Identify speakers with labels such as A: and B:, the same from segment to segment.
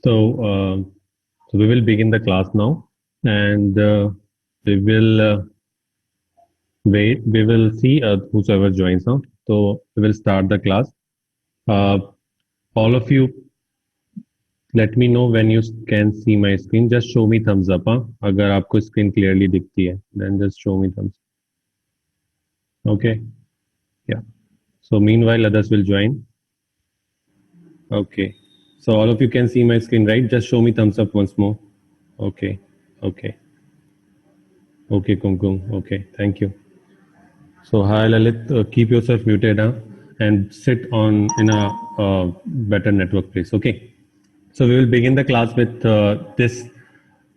A: So we will begin the class now, and we will wait. We will see whosoever joins now. So we will start the class. Uh, all of you, let me know when you can see my screen. Just show me thumbs up. हाँ? अगर आपको screen clearly दिखती है, then just show me thumbs. Okay. Yeah. So meanwhile, others will join. Okay. So all of you can see my screen, right? Just show me thumbs up once more. Okay. Okay. Okay, Kumkum. Okay. Thank you. So hi Lalit, keep yourself muted and sit on in a better network place. Okay. So we will begin the class with this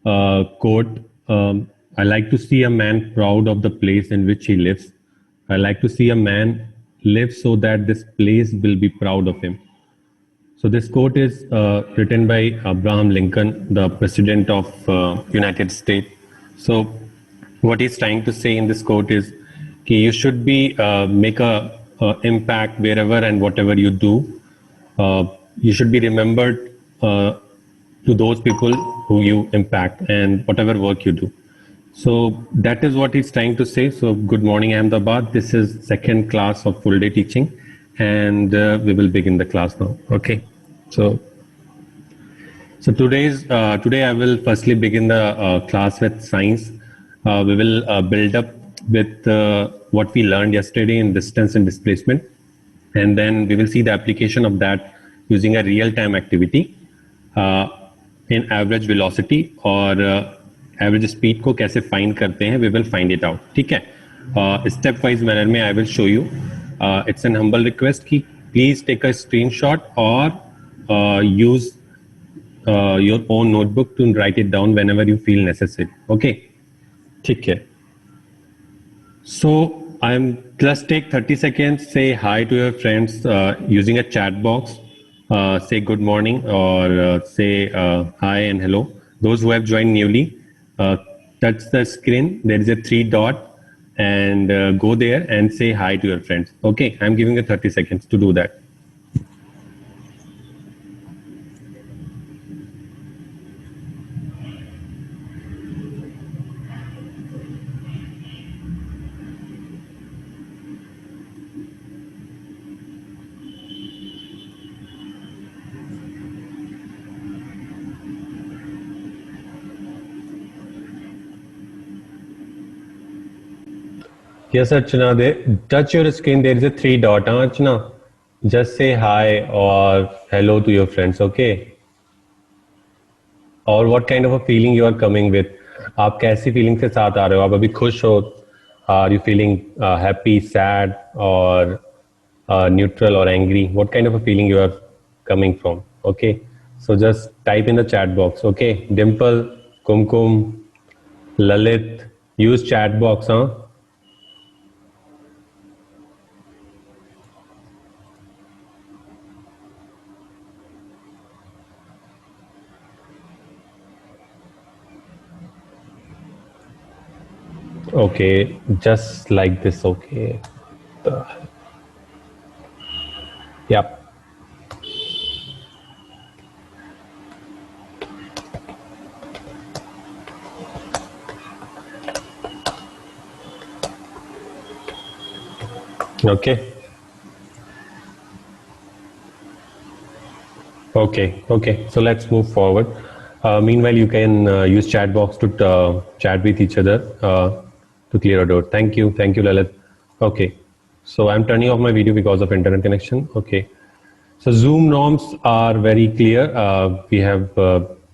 A: quote. I like to see a man proud of the place in which he lives. I like to see a man live so that this place will be proud of him. So this quote is written by Abraham Lincoln, the President of United States. So what he's trying to say in this quote is, you should be make a impact wherever and whatever you do. You should be remembered to those people who you impact and whatever work you do. So that is what he's trying to say. So good morning, Ahmedabad. This is second class of full day teaching, and we will begin the class now. Okay. So today I will firstly begin the class with science. We will build up with what we learned yesterday in distance and displacement, and then we will see the application of that using a real-time activity in average velocity और average speed को कैसे find करते हैं. We will find it out. ठीक है. Step wise manner में I will show you. It's an humble request कि please take a screenshot or use your own notebook to write it down whenever you feel necessary. Okay. ठीक है. So just take 30 seconds, say hi to your friends using a chat box. Say good morning or say hi and hello. Those who have joined newly, touch the screen. There is a 3 dot and go there and say hi to your friends. Okay, I'm giving you 30 seconds to do that. Yes, Archana, touch your screen. There is a 3 dot. Archana, just say hi or hello to your friends. Okay. और what kind of a feeling you are coming with? आप कैसी feeling के साथ आ रहे हो? आप अभी खुश हो? Are you feeling happy, sad, or neutral or angry? What kind of a feeling you are coming from? Okay. So just type in the chat box. Okay. Dimple, Kumkum, Lalit, use chat box. Okay, just like this. Okay. Yep. Okay. Okay. So let's move forward. Meanwhile, you can use chat box to chat with each other to clear a doubt. Thank you, Lalit. Okay. So I'm turning off my video because of internet connection. Okay. So Zoom norms are very clear. We have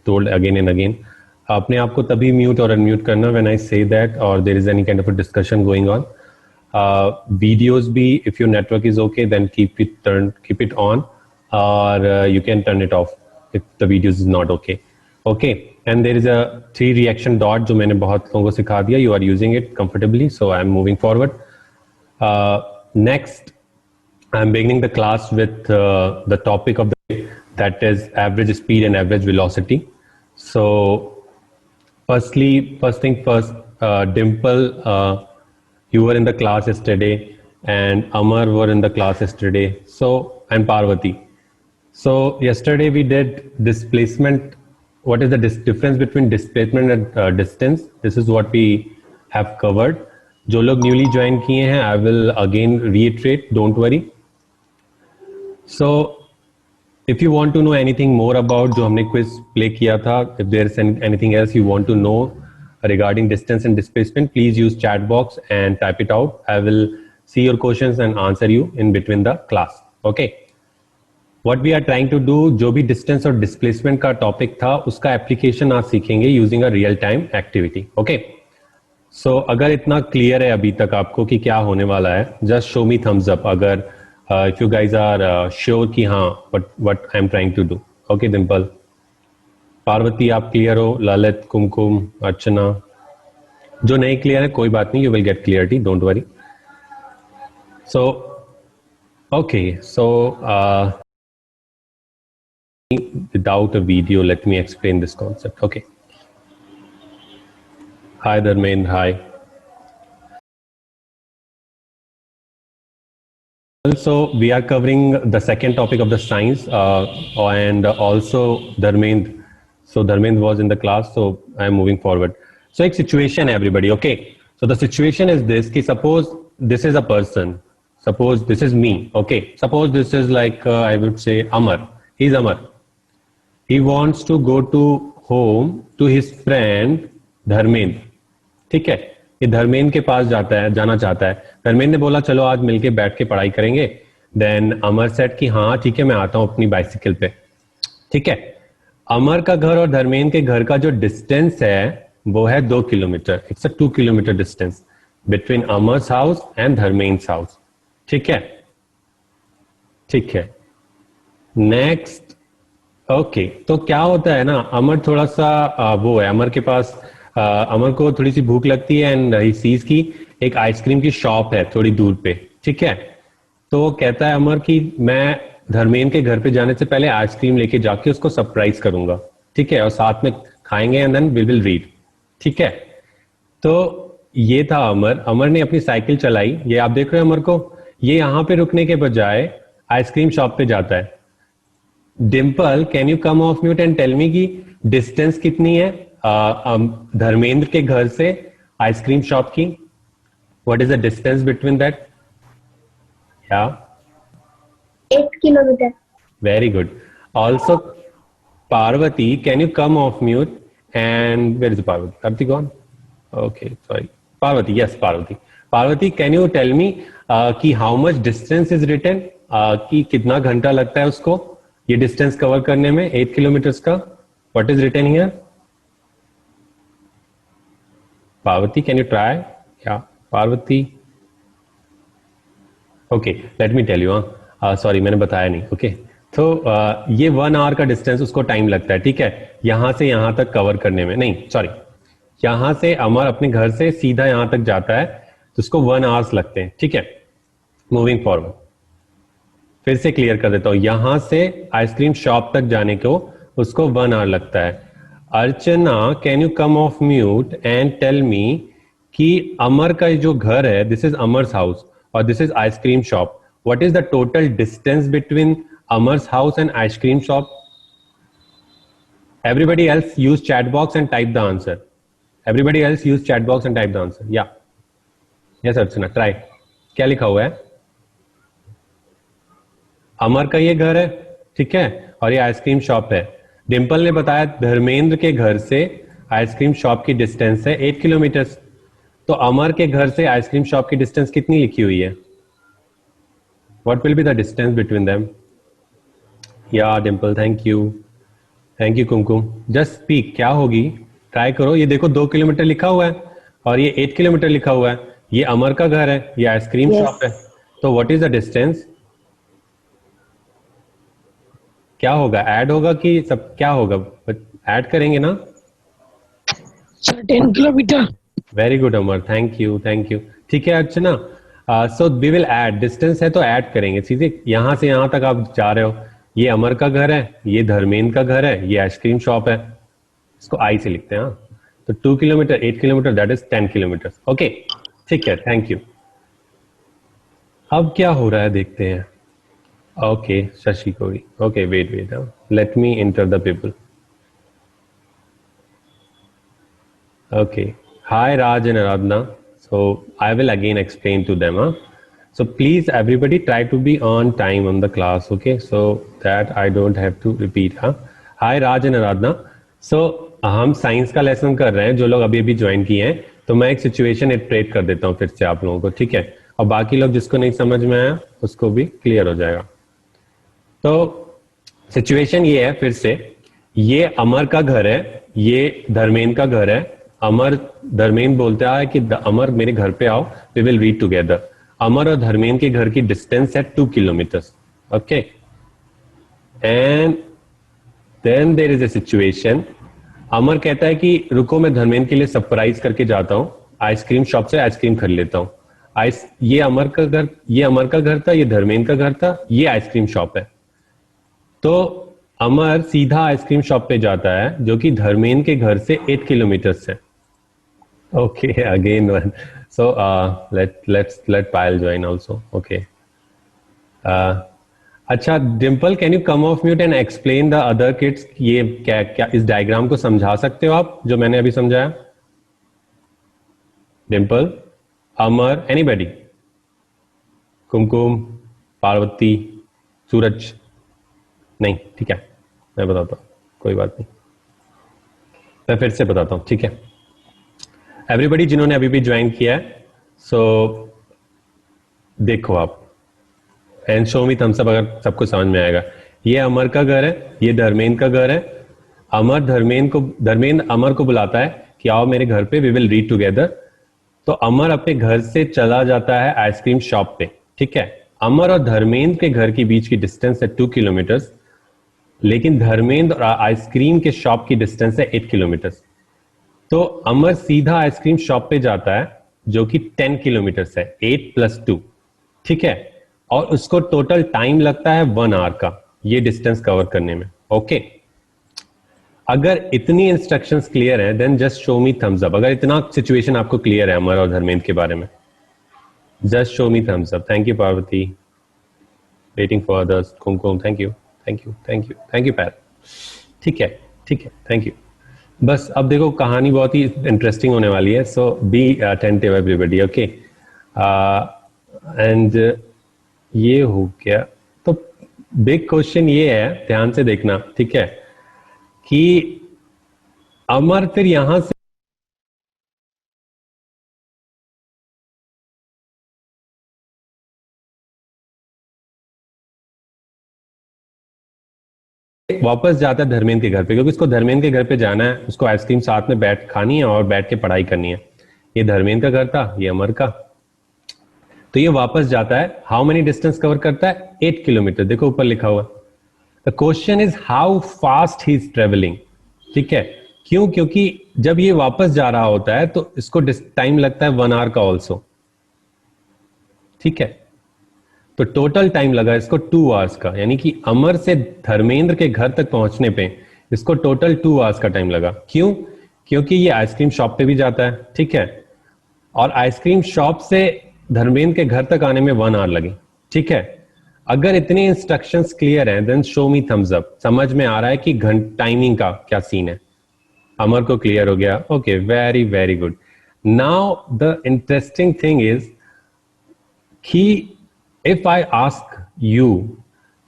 A: told again and again. अपने आप को तभी mute or unmute करना when I say that or there is any kind of a discussion going on. Videos be, if your network is okay, then keep it on, or you can turn it off if the videos is not okay. Okay. And there is a 3 reaction dot जो मैंने बहुत लोगों को सिखा दिया. You are using it comfortably, so I'm moving forward. Next, I'm beginning the class with the topic of the day, that is average speed and average velocity. So first thing first, Dimple, you were in the class yesterday and Amar were in the class yesterday. So, and Parvati. So yesterday we did displacement. What is the difference between displacement and distance? This is what we have covered. जो लोग newly join किए हैं, I will again reiterate. Don't worry. So if you want to know anything more about जो हमने quiz play किया था, if there is anything else you want to know regarding distance and displacement, please use chat box and type it out. I will see your questions and answer you in between the class. Okay. What we are trying to do, जो भी distance और displacement का topic था, उसका application आज सीखेंगे using a real time activity. Okay. So अगर इतना clear है अभी तक आपको कि क्या होने वाला है, just show me thumbs up अगर if you guys are sure कि हाँ what I'm trying to do. Okay, Dimple. Parvati आप clear हो, ललित, कुमकुम, अर्चना. जो नहीं clear है कोई बात नहीं, you will get clarity. Don't worry. So okay, so without a video, let me explain this concept. Okay. Hi, Dharmendra. Hi. Also, we are covering the second topic of the science, and also Dharmendra. So Dharmendra was in the class, so I am moving forward. So, a situation, everybody. Okay. So the situation is this: कि suppose this is a person. Suppose this is me. Okay. Suppose this is like I would say Amar. He's Amar. He wants to go to home to his friend Dharmendra. ठीक है, ये धर्मेंद्र के पास जाना चाहता है. धर्मेंद्र ने बोला चलो आज मिलके बैठ के पढ़ाई करेंगे. देन अमर सेट कि हाँ ठीक है मैं आता हूँ अपनी बाइसिकल पे. ठीक है, अमर का घर और धर्मेंद्र के घर का जो डिस्टेंस है वो है 2 kilometre. It's a 2 kilometre distance between Amar's house and Dharmendra house. ठीक है, ठीक है. नेक्स्ट. ओके, तो क्या होता है ना, अमर थोड़ा सा वो है, अमर के पास अमर को थोड़ी सी भूख लगती है एंड ही सीज की एक आइसक्रीम की शॉप है थोड़ी दूर पे. ठीक है, तो वो कहता है अमर कि मैं धर्मेंद्र के घर पे जाने से पहले आइसक्रीम लेके जाके उसको सरप्राइज करूंगा. ठीक है, और साथ में खाएंगे and then we will read. ठीक है, तो ये था अमर. अमर ने अपनी साइकिल चलाई. ये आप देख रहे हो अमर को, ये यहाँ पे रुकने के बजाय आइसक्रीम शॉप पे जाता है. Dimple, can you come off mute and tell me की डिस्टेंस कितनी है धर्मेंद्र के घर से आइसक्रीम शॉप की? What is the distance between that? या
B: 8 kilometre.
A: Very good. Also Parvati, can you come off mute and where is Parvati? Parvati gone? Okay, sorry. Parvati, yes Parvati. Parvati, can you tell me कि how much distance is written, कि कितना घंटा लगता है उसको ये distance cover करने में 8 किलोमीटर्स का? What is written here? Parvati, can you try? या Parvati? Okay, let me tell you. Sorry मैंने बताया नहीं. ओके, तो ये 1 आवर का डिस्टेंस उसको टाइम लगता है. ठीक है, यहां से यहां तक कवर करने में. नहीं सॉरी, यहां से अमर अपने घर से सीधा यहां तक जाता है तो उसको 1 आवर्स लगते हैं. ठीक है, मूविंग फॉरवर्ड. फिर से क्लियर कर देता हूं, यहां से आइसक्रीम शॉप तक जाने को उसको 1 आवर लगता है. Archana, can you come off mute and tell me कि अमर का जो घर है, दिस इज अमर्स हाउस और this is ice cream shop. What is the total distance between Amar's house and ice cream shop? Everybody else use chat box and type the answer. Everybody else use chat box and type the answer. या yes Archana, try. क्या लिखा हुआ है? अमर का ये घर है. ठीक है, और ये आइसक्रीम शॉप है. डिम्पल ने बताया धर्मेंद्र के घर से आइसक्रीम शॉप की डिस्टेंस है 8 किलोमीटर. तो अमर के घर से आइसक्रीम शॉप की डिस्टेंस कितनी लिखी हुई है? What will be the distance between them? या Dimple, thank you. Thank you Kumkum. Just speak, क्या होगी? ट्राई करो. ये देखो 2 किलोमीटर लिखा हुआ है और ये 8 किलोमीटर लिखा हुआ है. ये अमर का घर है, ये आइसक्रीम शॉप है. तो व्हाट इज द डिस्टेंस? क्या होगा? ऐड होगा कि सब क्या होगा? ऐड करेंगे ना?
C: 10 kilometre.
A: Very good Amar, thank you, thank you. ठीक है Archana, so we will add. Distance है तो ऐड करेंगे. सीधे यहां से यहां तक आप जा रहे हो. ये अमर का घर है, ये धर्मेंद्र का घर है, ये आइसक्रीम शॉप है. इसको आई से लिखते हैं. हाँ, तो 2 kilometre 8 kilometre that is 10 kilometre. Okay, ठीक है, थैंक यू. अब क्या हो रहा है देखते हैं. Okay, Shashi Kori. Okay, wait. Let me enter the people. Okay. Hi, Raj and Aradhana. So I will again explain to them. So please, everybody, try to be on time on the class. Okay, so that I don't have to repeat. Hi, Raj and Aradhana. So हम science का lesson कर रहे हैं, जो लोग अभी अभी join किए हैं, तो मैं एक सिचुएशन इटरेट कर देता हूँ फिर से आप लोगों को, ठीक है? और बाकी लोग जिसको नहीं समझ में आया उसको भी क्लियर हो जाएगा। तो सिचुएशन ये है, फिर से, ये अमर का घर है, ये धर्मेंद्र का घर है। अमर धर्मेंद्र बोलता है कि अमर मेरे घर पे आओ, we will read together. Amar और धर्मेंद्र के घर की डिस्टेंस है 2 kilometres. Okay, and then there is a situation. Amar कहता है कि रुको, मैं धर्मेंद्र के लिए सरप्राइज करके जाता हूँ, आइसक्रीम शॉप से आइसक्रीम खरीद लेता हूँ। ये अमर का घर था, ये धर्मेंद्र का घर था, ये आइसक्रीम शॉप है। तो अमर सीधा आइसक्रीम शॉप पे जाता है, जो कि धर्मेंद्र के घर से 8 किलोमीटर है। Okay, again one. So let Payal join also. Okay, अच्छा Dimple, can you come off mute and explain the other kids? ये क्या इस डायग्राम को समझा सकते हो आप, जो मैंने अभी समझाया? डिम्पल, अमर, एनीबॉडी? कुमकुम, पार्वती, सूरज? नहीं, ठीक है, मैं बताता हूँ, कोई बात नहीं, मैं फिर से बताता हूँ, ठीक है? एवरीबडी जिन्होंने अभी भी ज्वाइन किया है, सो देखो आप and show me thumbs up अगर सबको समझ में आएगा। ये अमर का घर है, ये धर्मेंद्र का घर है। धर्मेंद्र अमर को बुलाता है कि आओ मेरे घर पे, वी विल रीड टुगेदर। तो अमर अपने घर से चला जाता है आइसक्रीम शॉप पे, ठीक है? अमर और धर्मेंद्र के घर के बीच की डिस्टेंस है 2 किलोमीटर, लेकिन धर्मेंद्र और आइसक्रीम के शॉप की डिस्टेंस है 8 किलोमीटर। तो अमर सीधा आइसक्रीम शॉप पे जाता है, जो कि 10 किलोमीटर है, 8 + 2, ठीक है? और उसको टोटल टाइम लगता है 1 आवर का ये डिस्टेंस कवर करने में। ओके, अगर इतनी इंस्ट्रक्शंस क्लियर है, then just show me thumbs up. अगर इतना सिचुएशन आपको क्लियर है अमर और धर्मेंद्र के बारे में, just show me thumbs up. Thank you Parvati, waiting for others. Kumkum, thank you पैर। ठीक है, थैंक यू। बस अब देखो, कहानी बहुत ही इंटरेस्टिंग होने वाली है, so be attentive everybody. Okay, and ये हो गया। तो बिग क्वेश्चन ये है, ध्यान से देखना, ठीक है, कि अमर फिर यहां से वापस जाता है धर्मेंद्र के घर पे, क्योंकि उसको धर्मेंद्र के घर पे जाना है, उसको आइसक्रीम साथ में बैठ खानी है और बैठ के पढ़ाई करनी है। ये धर्मेंद्र का घर था, ये अमर का। तो ये वापस जाता है, हाउ मेनी डिस्टेंस कवर करता है? 8 किलोमीटर। देखो ऊपर लिखा हुआ। The question is how fast he is travelling, ठीक है? क्यों? क्योंकि जब ये वापस जा रहा होता है तो इसको टाइम लगता है 1 आवर का ऑल्सो, ठीक है? तो टोटल टाइम लगा इसको 2 आवर्स का, यानी कि अमर से धर्मेंद्र के घर तक पहुंचने पे इसको टोटल 2 आवर्स का टाइम लगा। क्यों? क्योंकि ये आइसक्रीम शॉप पे भी जाता है, ठीक है? और आइसक्रीम शॉप से धर्मेंद्र के घर तक आने में 1 आवर लगी, ठीक है? अगर इतने इंस्ट्रक्शंस क्लियर हैं, then show me thumbs up. समझ में आ रहा है कि टाइमिंग का क्या सीन है? अमर को क्लियर हो गया। Okay, very very good. Now the interesting thing is कि if I ask you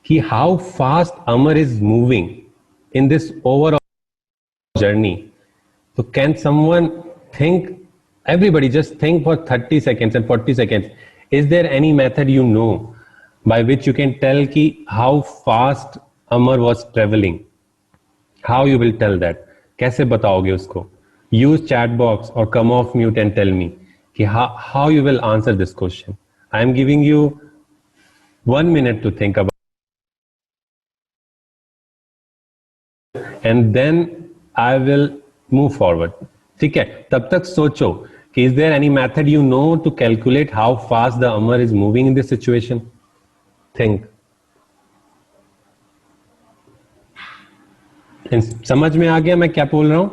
A: कि how fast Amar is moving in this overall journey, so can someone think, everybody just think for 30 seconds and 40 seconds, is there any method you know by which you can tell कि how fast Amar was traveling? How you will tell that? कैसे बताओगे उसको? Use chat box or come off mute and tell me कि how you will answer this question. I am giving you 1 minute to think about, and then I will move forward. ठीक है, तब तक सोचो कि is there any method you know to calculate how fast the Amar is moving in this situation? Think. समझ में आ गया मैं क्या बोल रहा हूं?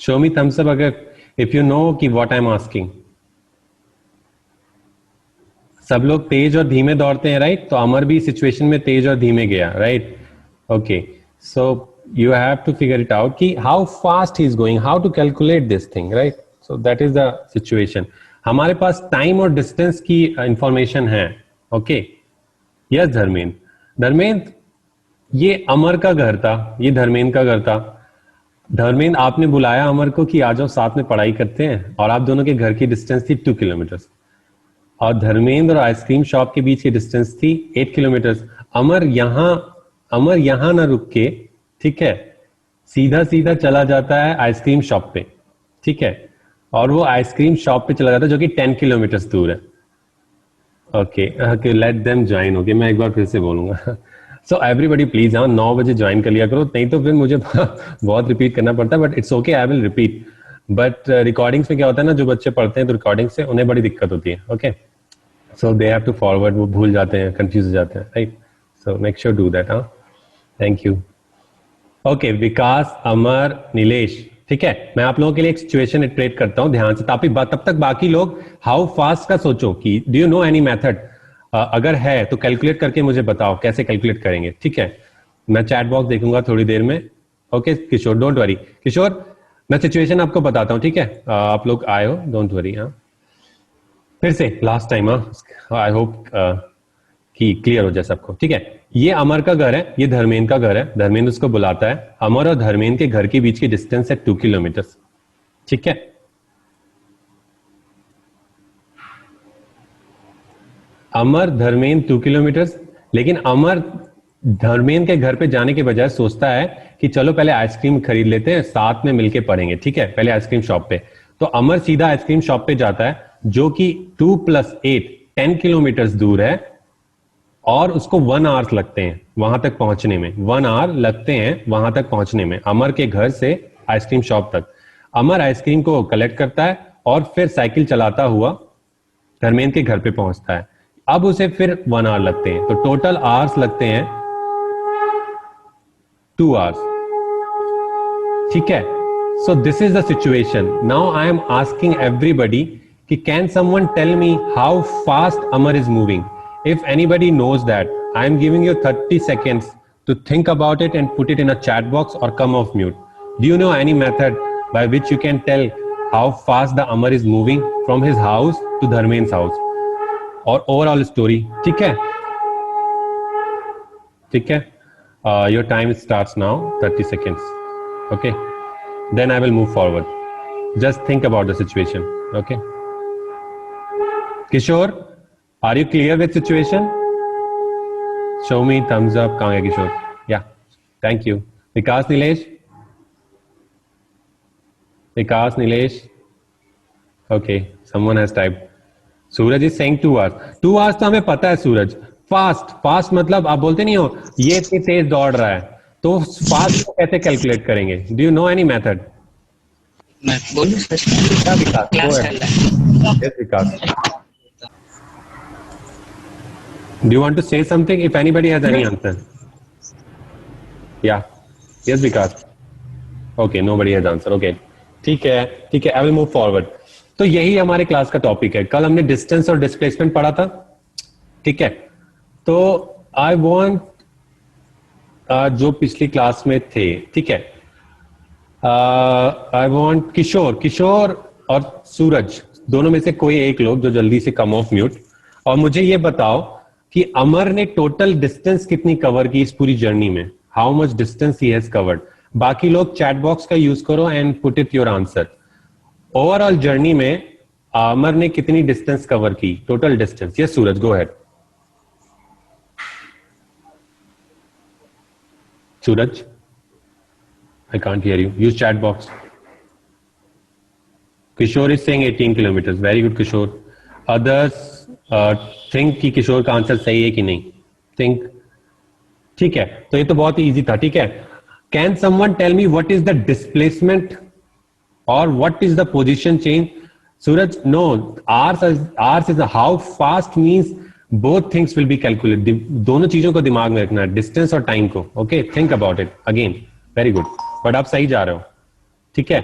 A: Show me thumbs up अगर if you know कि what I'm asking. सब लोग तेज और धीमे दौड़ते हैं, राइट? तो अमर भी सिचुएशन में तेज और धीमे गया, right? Okay, so you have to figure it out कि how fast he is going, how to calculate this thing, right? So that is the situation. हमारे पास टाइम और डिस्टेंस की इंफॉर्मेशन है. Okay, yes Dharmendra. धर्मेंद्र, ये अमर का घर था, ये धर्मेंद्र का घर था. धर्मेंद्र, आपने बुलाया अमर को कि आ जाओ साथ में पढ़ाई करते हैं, और आप दोनों के घर की डिस्टेंस थी 2 किलोमीटर, और धर्मेंद्र और आइसक्रीम शॉप के बीच की डिस्टेंस थी 8 किलोमीटर. अमर यहां ना रुक के, ठीक है, सीधा सीधा चला जाता है आइसक्रीम शॉप पे, ठीक है, और वो आइसक्रीम शॉप पे चला जाता है जो कि 10 किलोमीटर दूर है. Okay, let them join. Okay, मैं एक बार फिर से बोलूंगा. सो एवरीबॉडी प्लीज, हाँ 9 बजे ज्वाइन कर लिया करो, नहीं तो फिर मुझे बहुत रिपीट करना पड़ता है, but it's okay, I will repeat. But recordings में क्या होता है ना, जो बच्चे पढ़ते हैं तो रिकॉर्डिंग से उन्हें बड़ी दिक्कत होती है. Okay, so they have to forward, वो भूल जाते हैं, कंफ्यूज हो जाते हैं, right? So make sure do that. हाँ, thank you. Okay, Vikas, Amar, Nilesh, ठीक है, मैं आप लोगों के लिए एक सिचुएशन इटरेट करता हूं ध्यान से, तब तक बाकी लोग हाउ फास्ट का सोचो कि do you know any method. अगर है तो कैलकुलेट करके मुझे बताओ कैसे कैलकुलेट करेंगे, ठीक है? मैं चैट बॉक्स देखूंगा थोड़ी देर में. Okay Kishore, don't worry. Kishore, मैं सिचुएशन आपको बताता हूं, ठीक है? आप लोग आए हो, डोंट वरी. हाँ, फिर से लास्ट टाइम. हाँ, आई होप कि क्लियर हो जाए सबको, ठीक है? ये अमर का घर है, ये धर्मेंद्र का घर है. धर्मेंद्र उसको बुलाता है. अमर और धर्मेंद्र के घर के बीच की डिस्टेंस है 2 किलोमीटर, ठीक है? अमर धर्मेंद्र 2 किलोमीटर, लेकिन अमर धर्मेंद्र के घर पे जाने के बजाय सोचता है कि चलो पहले आइसक्रीम खरीद लेते हैं, साथ में मिलके पढ़ेंगे, ठीक है? पहले आइसक्रीम शॉप पे. तो अमर सीधा आइसक्रीम शॉप पे जाता है, जो कि 2 + 8 10 किलोमीटर दूर है, और उसको 1 आवर्स लगते हैं वहां तक पहुंचने में. 1 आवर लगते हैं वहां तक पहुंचने में, अमर के घर से आइसक्रीम शॉप तक. अमर आइसक्रीम को कलेक्ट करता है और फिर साइकिल चलाता हुआ धर्मेंद्र के घर पे पहुंचता है. अब उसे फिर 1 आवर लगते हैं, तो टोटल आवर्स लगते हैं 2 आवर्स, ठीक है? So this is the situation. Now I am asking everybody कि can someone tell me how fast Amar is moving. If anybody knows that, I am giving you 30 seconds to think about it and put it in a chat box or come off mute. Do you know any method by which you can tell how fast the Amar is moving from his house to Dharmen's house? Or overall story, ठीक है? ठीक है? Your time starts now, 30 seconds. Okay? Then I will move forward. Just think about the situation. Okay? Kishore, are you clear with situation? Show me thumbs up. कहाँ है किशोर? Yeah, thank you. Vikas, Nilesh? Vikas, Nilesh? Okay, someone has typed. Suraj is saying 2 hours. 2 hours तो हमें पता है सूरज. Fast मतलब आप बोलते नहीं हो ये इतनी तेज दौड़ रहा है, तो फास्ट को कैसे कैलकुलेट करेंगे? Do you know any method?
C: मैं बोलूं सच
A: क्या विकास?
C: क्लास
A: Go
C: चल
A: ahead.
C: रहा है.
A: Yes, Vikas. Do you want to say something if anybody has any answer? Yeah. Yes, Vikas. Okay, nobody has answer. Okay. ठीक है. I will move forward. तो यही हमारे क्लास का टॉपिक है. कल हमने डिस्टेंस और डिस्प्लेसमेंट पढ़ा था, ठीक है? तो आई वांट जो पिछली क्लास में थे, ठीक है, आई वांट किशोर और सूरज, दोनों में से कोई एक लोग जो जल्दी से कम ऑफ म्यूट, और मुझे ये बताओ कि अमर ने टोटल डिस्टेंस कितनी कवर की इस पूरी जर्नी में. How much distance he has covered. बाकी लोग चैट बॉक्स का यूज करो and put it your answer. Overall journey में अमर ने कितनी डिस्टेंस कवर की, total distance? Yes Suraj, go ahead. Suraj, I can't hear you. Use chat box. Kishore is saying 18 kilometre. Very good Kishore. Others think कि किशोर का answer सही है कि नहीं. थिंक. ठीक है, तो ये तो बहुत ही इजी था, ठीक है? Can someone tell me what is the displacement और what is the position change? Suraj, no, hours is how fast means both things will be calculate. दोनों चीजों को दिमाग में रखना है, डिस्टेंस और टाइम को. Okay, think about it again. Very good, but आप सही जा रहे हो, ठीक है?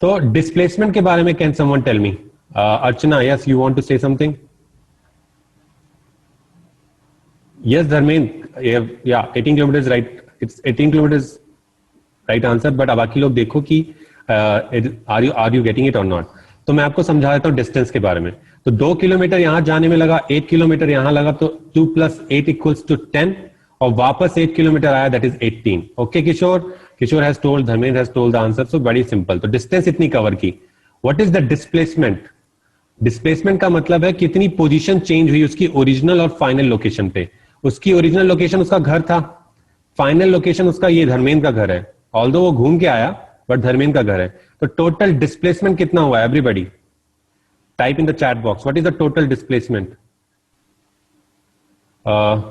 A: तो डिस्प्लेसमेंट के बारे में can someone tell me? Archana, yes, you want to say something? Yes, Dharmendra, yeah, 18 kilometers right. It's 18 kilometers right answer. But अब बाकी लोग देखो कि are you getting it or not? तो मैं आपको समझा देता हूँ डिस्टेंस के बारे में. तो 2 किलोमीटर यहाँ जाने में लगा, 8 किलोमीटर यहाँ लगा, तो 2 + 8 = 10 और वापस 8 किलोमीटर आया, that is 18. Okay Kishore, Kishore has told, Dharmendra has told the answer. So very simple. तो डिस्टेंस इतनी कवर की. What is the displacement? Displacement का मतलब है कितनी पोजीशन चेंज हुई उसकी ओरिजिनल और फाइनल लोकेशन पे. उसकी ओरिजिनल लोकेशन उसका घर था, फाइनल लोकेशन उसका ये धर्मेंद्र का घर है. ऑल्दो वो घूम के आया, बट धर्मेंद्र का घर है. तो टोटल डिस्प्लेसमेंट कितना हुआ? Everybody type in the chat box, what is the total displacement?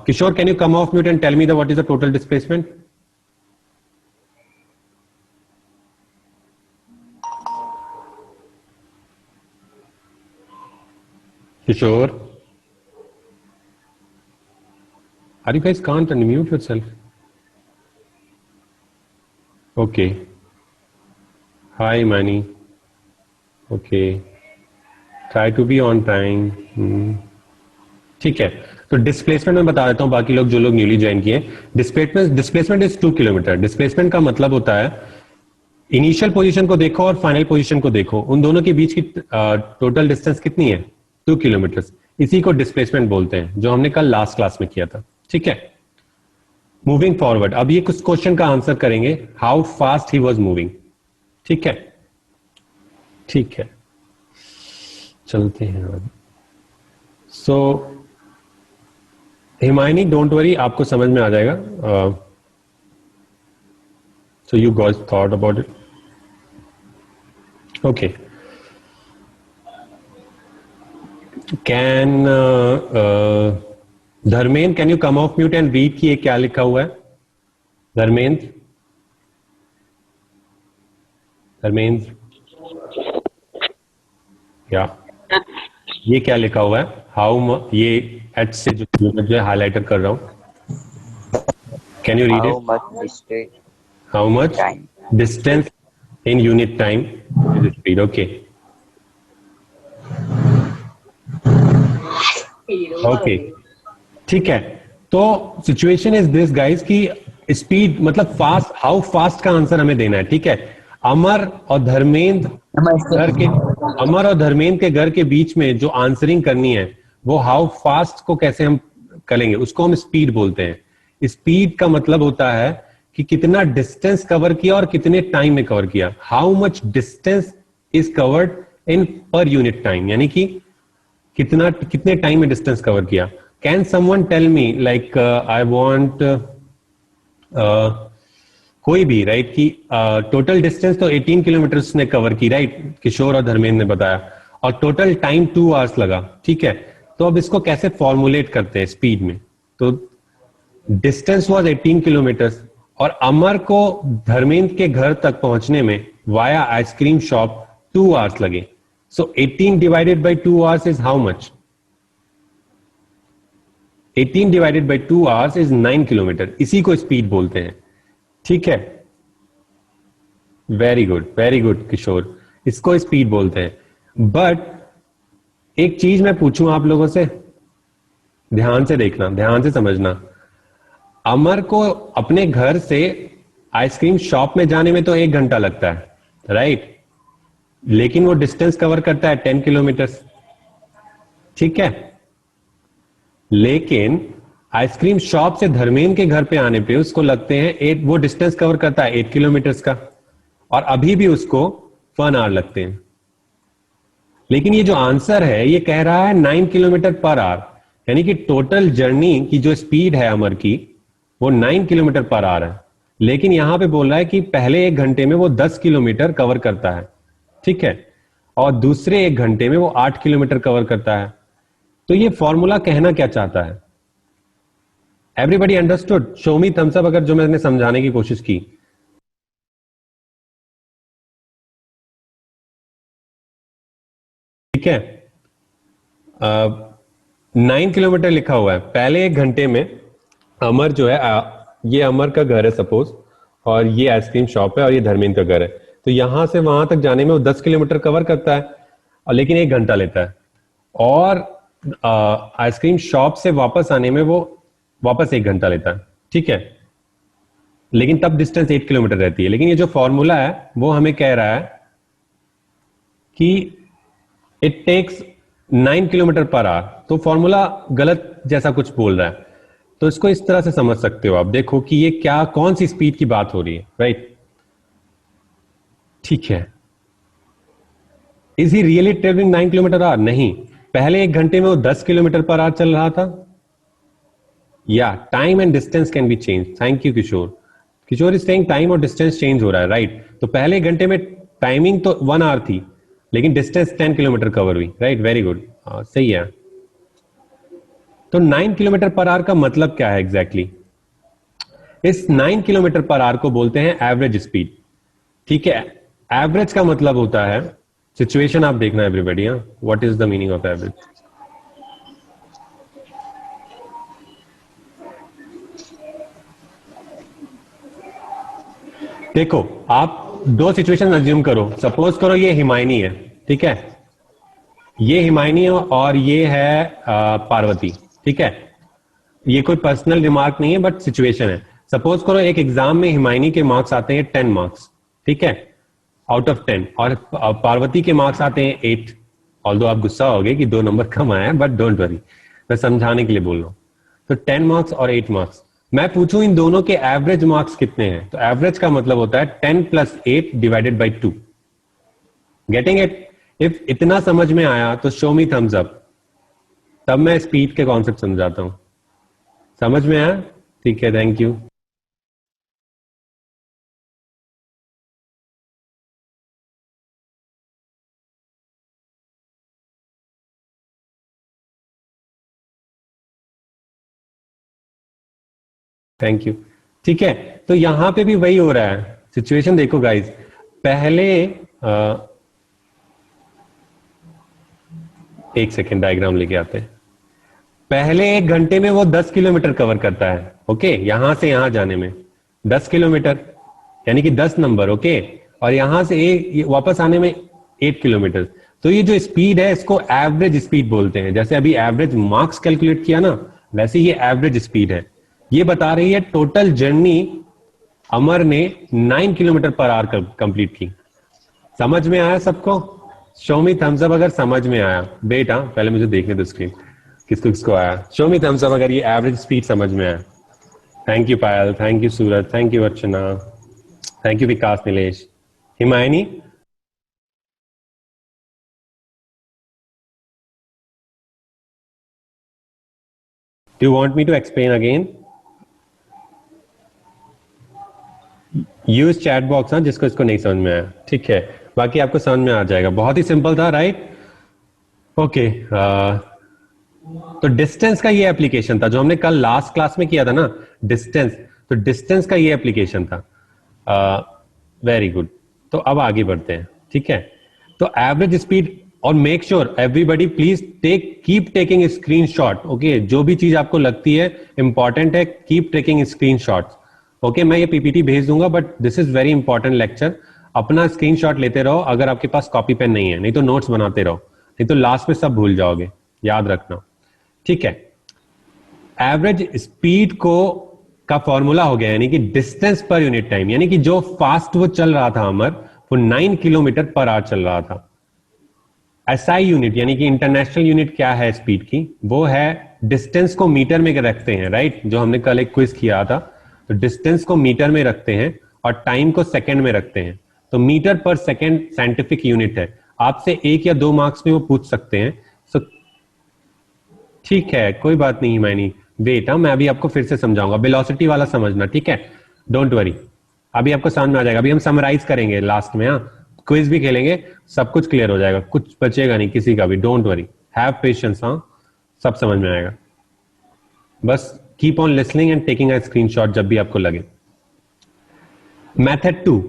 A: Kishore, can you come off mute and tell me what is the total displacement? Kishore, are you guys can't unmute yourself? Okay. Hi, Mani. Okay. Try to be on time. ठीक है. तो displacement में बता देता हूं, बाकी लोग जो लोग न्यूली ज्वाइन किए. Displacement is 2 kilometre. डिस्प्लेसमेंट का मतलब होता है इनिशियल पोजीशन को देखो और फाइनल पोजीशन को देखो, उन दोनों के बीच की टोटल डिस्टेंस कितनी है? 2 किलोमीटर. इसी को डिस्प्लेसमेंट बोलते हैं, जो हमने कल लास्ट क्लास में किया था. ठीक है. मूविंग फॉरवर्ड, अब ये कुछ क्वेश्चन का आंसर करेंगे. How fast he was moving. ठीक है, ठीक है, चलते हैं. सो हिमायनी, डोंट वरी, आपको समझ में आ जाएगा. So you guys thought about it. Okay. Can Dharmendra, can you come off mute and read कि ये क्या लिखा हुआ है? धर्मेंद्र, धर्मेंद्र, या ये क्या लिखा हुआ है? हाउ, ये एच से जो मैं हाइलाइटर कर रहा हूं, can you read it? How much distance in unit time is speed. Okay, okay, ठीक है. तो सिचुएशन इज दिस गाइस कि स्पीड मतलब फास्ट, हाउ फास्ट का आंसर हमें देना है. ठीक है. अमर और धर्मेंद्र के घर के बीच में जो आंसरिंग करनी है, वो हाउ फास्ट को कैसे हम करेंगे, उसको हम स्पीड बोलते हैं. स्पीड का मतलब होता है कि कितना डिस्टेंस कवर किया और कितने टाइम में कवर किया. How much distance is covered in per unit time, यानी कि कितने टाइम में डिस्टेंस कवर किया. Can someone tell me, like I want कोई भी, राइट, कि टोटल डिस्टेंस तो 18 किलोमीटर ने कवर की, राइट, किशोर और धर्मेंद्र ने बताया, और टोटल टाइम 2 आवर्स लगा. ठीक है. तो अब इसको कैसे फॉर्मुलेट करते हैं स्पीड में? तो डिस्टेंस वाज 18 किलोमीटर और अमर को धर्मेंद्र के घर तक पहुंचने में वाया आइसक्रीम शॉप 2 आवर्स लगे. सो 18 divided by 2 hours is how much? 18 divided by 2 hours is 9 kilometre. इसी को स्पीड बोलते हैं. ठीक है. वेरी गुड किशोर, इसको स्पीड बोलते हैं. बट एक चीज मैं पूछूं आप लोगों से, ध्यान से देखना, ध्यान से समझना. अमर को अपने घर से आइसक्रीम शॉप में जाने में तो 1 घंटा लगता है, राइट, लेकिन वो डिस्टेंस कवर करता है 10 किलोमीटर. ठीक है. लेकिन आइसक्रीम शॉप से धर्मेंद्र के घर पे आने पे उसको लगते हैं 8, वो डिस्टेंस कवर करता है 8 किलोमीटर का, और अभी भी उसको 1 आवर लगते हैं. लेकिन ये जो आंसर है ये कह रहा है 9 किलोमीटर पर आवर, यानी कि टोटल जर्नी की जो स्पीड है अमर की वो 9 किलोमीटर पर आवर है. लेकिन यहां पे बोल रहा है कि पहले 1 घंटे में वो 10 किलोमीटर कवर करता है. ठीक है. और दूसरे 1 घंटे में वो 8 किलोमीटर कवर करता है. तो ये फॉर्मूला कहना क्या चाहता है? Everybody understood? Show me thumbs up अगर जो मैंने समझाने की कोशिश की. ठीक है. 9 किलोमीटर लिखा हुआ है. पहले 1 घंटे में अमर जो है, ये अमर का घर है सपोज, और ये आइसक्रीम शॉप है, और ये धर्मेंद्र का घर है. तो यहां से वहां तक जाने में वो 10 किलोमीटर कवर करता है, और लेकिन 1 घंटा लेता है. और आइसक्रीम शॉप से वापस आने में वो वापस 1 घंटा लेता है, ठीक है, लेकिन तब डिस्टेंस 8 किलोमीटर रहती है। लेकिन ये जो फॉर्मूला है वो हमें कह रहा है कि it takes 9 kilometre per hour, तो फॉर्मूला गलत जैसा कुछ बोल रहा है। तो इसको इस तरह से समझ सकते हो आप, देखो कि ये क्या, कौन सी स्पीड की बात हो रही है, राइट? ठीक है, is he really travelling 9 kilometre our? नहीं, पहले 1 घंटे में वो 10 किलोमीटर पर आवर चल रहा था। या time and distance can be change. Thank you Kishore. Kishore is saying time और डिस्टेंस चेंज हो रहा है, राइट? तो पहले 1 घंटे में टाइमिंग तो 1 आवर थी, लेकिन डिस्टेंस 10 किलोमीटर कवर हुई, राइट? वेरी गुड, सही है। तो 9 किलोमीटर पर आवर का मतलब क्या है एग्जैक्टली? इस 9 किलोमीटर पर आवर को बोलते हैं एवरेज स्पीड, ठीक है? एवरेज का मतलब होता है, सिचुएशन आप देखना everybody, what is the meaning of average? देखो, आप दो सिचुएशन अज्यूम करो। सपोज करो ये हिमायनी है, ठीक है, ये हिमायनी है और ये है पार्वती, ठीक है? ये कोई पर्सनल रिमार्क नहीं है, बट सिचुएशन है। सपोज करो एक एग्जाम में हिमायनी के मार्क्स आते हैं 10 मार्क्स, ठीक है, आउट ऑफ 10, और पार्वती के मार्क्स आते हैं 8। ऑल्दो आप गुस्सा होगे कि 2 नंबर कम आया है, बट डोंट वरी, मैं समझाने के लिए बोल रहा हूं। तो 10 मार्क्स और 8 मार्क्स, मैं पूछूं इन दोनों के एवरेज मार्क्स कितने हैं, तो एवरेज का मतलब होता है 10 + 8 divided by 2। Getting it? If इतना समझ में आया तो शो मी थम्स अप, तब मैं स्पीड के कॉन्सेप्ट समझाता हूं। समझ में आया? ठीक है, थैंक यू। Thank you. ठीक है, तो यहां पे भी वही हो रहा है। सिचुएशन देखो गाइस, पहले एक सेकेंड डायग्राम लेके आते हैं। पहले 1 घंटे में वो 10 किलोमीटर कवर करता है, ओके, यहां से यहां जाने में 10 किलोमीटर, यानी कि 10 नंबर, ओके, और यहां से वापस आने में 8 किलोमीटर। तो ये जो स्पीड है इसको एवरेज स्पीड बोलते हैं। जैसे अभी एवरेज मार्क्स कैलकुलेट किया ना, वैसे ये एवरेज स्पीड है। ये बता रही है टोटल जर्नी अमर ने 9 किलोमीटर पर आवर कंप्लीट की। समझ में आया सबको? शो मी थम्स अप अगर समझ में आया। बेटा पहले मुझे देखने दो स्क्रीन, किसको किसको आया। शो मी थम्स अप अगर ये एवरेज स्पीड समझ में आया। Thank you Payal, thank you Suraj, thank you Archana, thank you Vikas, Nilesh, Himayani. Do you want me to explain again? Use chat box, हाँ, जिसको इसको नहीं समझ में आया, ठीक है, बाकी आपको समझ में आ जाएगा। बहुत ही सिंपल था, राइट? ओके, तो डिस्टेंस का ये एप्लीकेशन था जो हमने कल लास्ट क्लास में किया था ना, डिस्टेंस। तो डिस्टेंस का ये एप्लीकेशन था। Very good. तो अब आगे बढ़ते हैं, ठीक है? तो एवरेज स्पीड, और make sure everybody please keep taking screenshot, okay? जो भी चीज आपको लगती है इंपॉर्टेंट है, कीप टेकिंग स्क्रीनशॉट्स, ओके? मैं ये पीपीटी भेज दूंगा, but this is very important lecture. अपना स्क्रीनशॉट लेते रहो, अगर आपके पास कॉपी पेन नहीं है, नहीं तो नोट्स बनाते रहो, नहीं तो लास्ट में सब भूल जाओगे, याद रखना, ठीक है? एवरेज स्पीड को का फॉर्मूला हो गया, यानी कि डिस्टेंस पर यूनिट टाइम, यानी कि जो फास्ट वो चल रहा था अमर, वो 9 किलोमीटर पर आवर चल रहा था। एसआई यूनिट यानी कि इंटरनेशनल यूनिट क्या है स्पीड की? वो है, डिस्टेंस को मीटर में रखते हैं, राइट? जो हमने कल एक क्विज किया था, तो डिस्टेंस को मीटर में रखते हैं और टाइम को सेकंड में रखते हैं। तो मीटर पर सेकंड साइंटिफिक यूनिट है। आपसे 1 या 2 मार्क्स में वो पूछ सकते हैं। सो ठीक है, कोई बात नहीं मैनी, वेट, मैं अभी आपको फिर से समझाऊंगा। वेलोसिटी वाला समझना, ठीक है? डोंट वरी, अभी आपको समझ में आ जाएगा। अभी हम समराइज करेंगे लास्ट में, हाँ, क्विज भी खेलेंगे, सब कुछ क्लियर हो जाएगा, कुछ बचेगा नहीं किसी का भी। डोंट वरी, हैव पेशेंस, हाँ, सब समझ में आएगा। बस keep on listening and taking a screenshot जब भी आपको लगे। मेथड 2।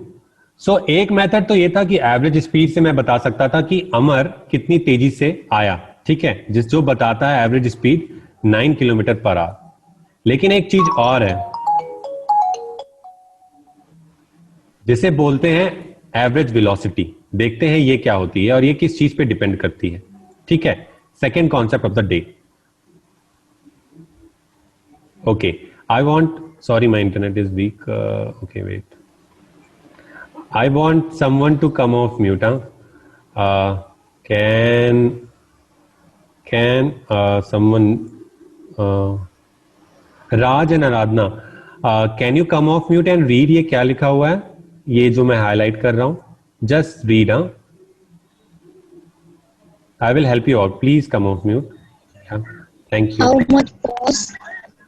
A: सो एक मेथड तो ये था कि एवरेज स्पीड से मैं बता सकता था कि अमर कितनी तेजी से आया, ठीक है, जो बताता है average speed 9 kilometre per our. लेकिन एक चीज और है जिसे बोलते हैं एवरेज वेलोसिटी। देखते हैं ये क्या होती है और ये किस चीज पे डिपेंड करती है, ठीक है? Second concept of the day. Okay, I want, sorry, my internet is weak. Okay, wait. I want someone to come off mute. Huh? Can someone, uh, Raj and Aradhna, can you come off mute and read ये क्या लिखा हुआ है? ये जो मैं highlight कर रहा हूँ. Just read, huh? I will help you out. Please come off mute. Yeah. Thank you.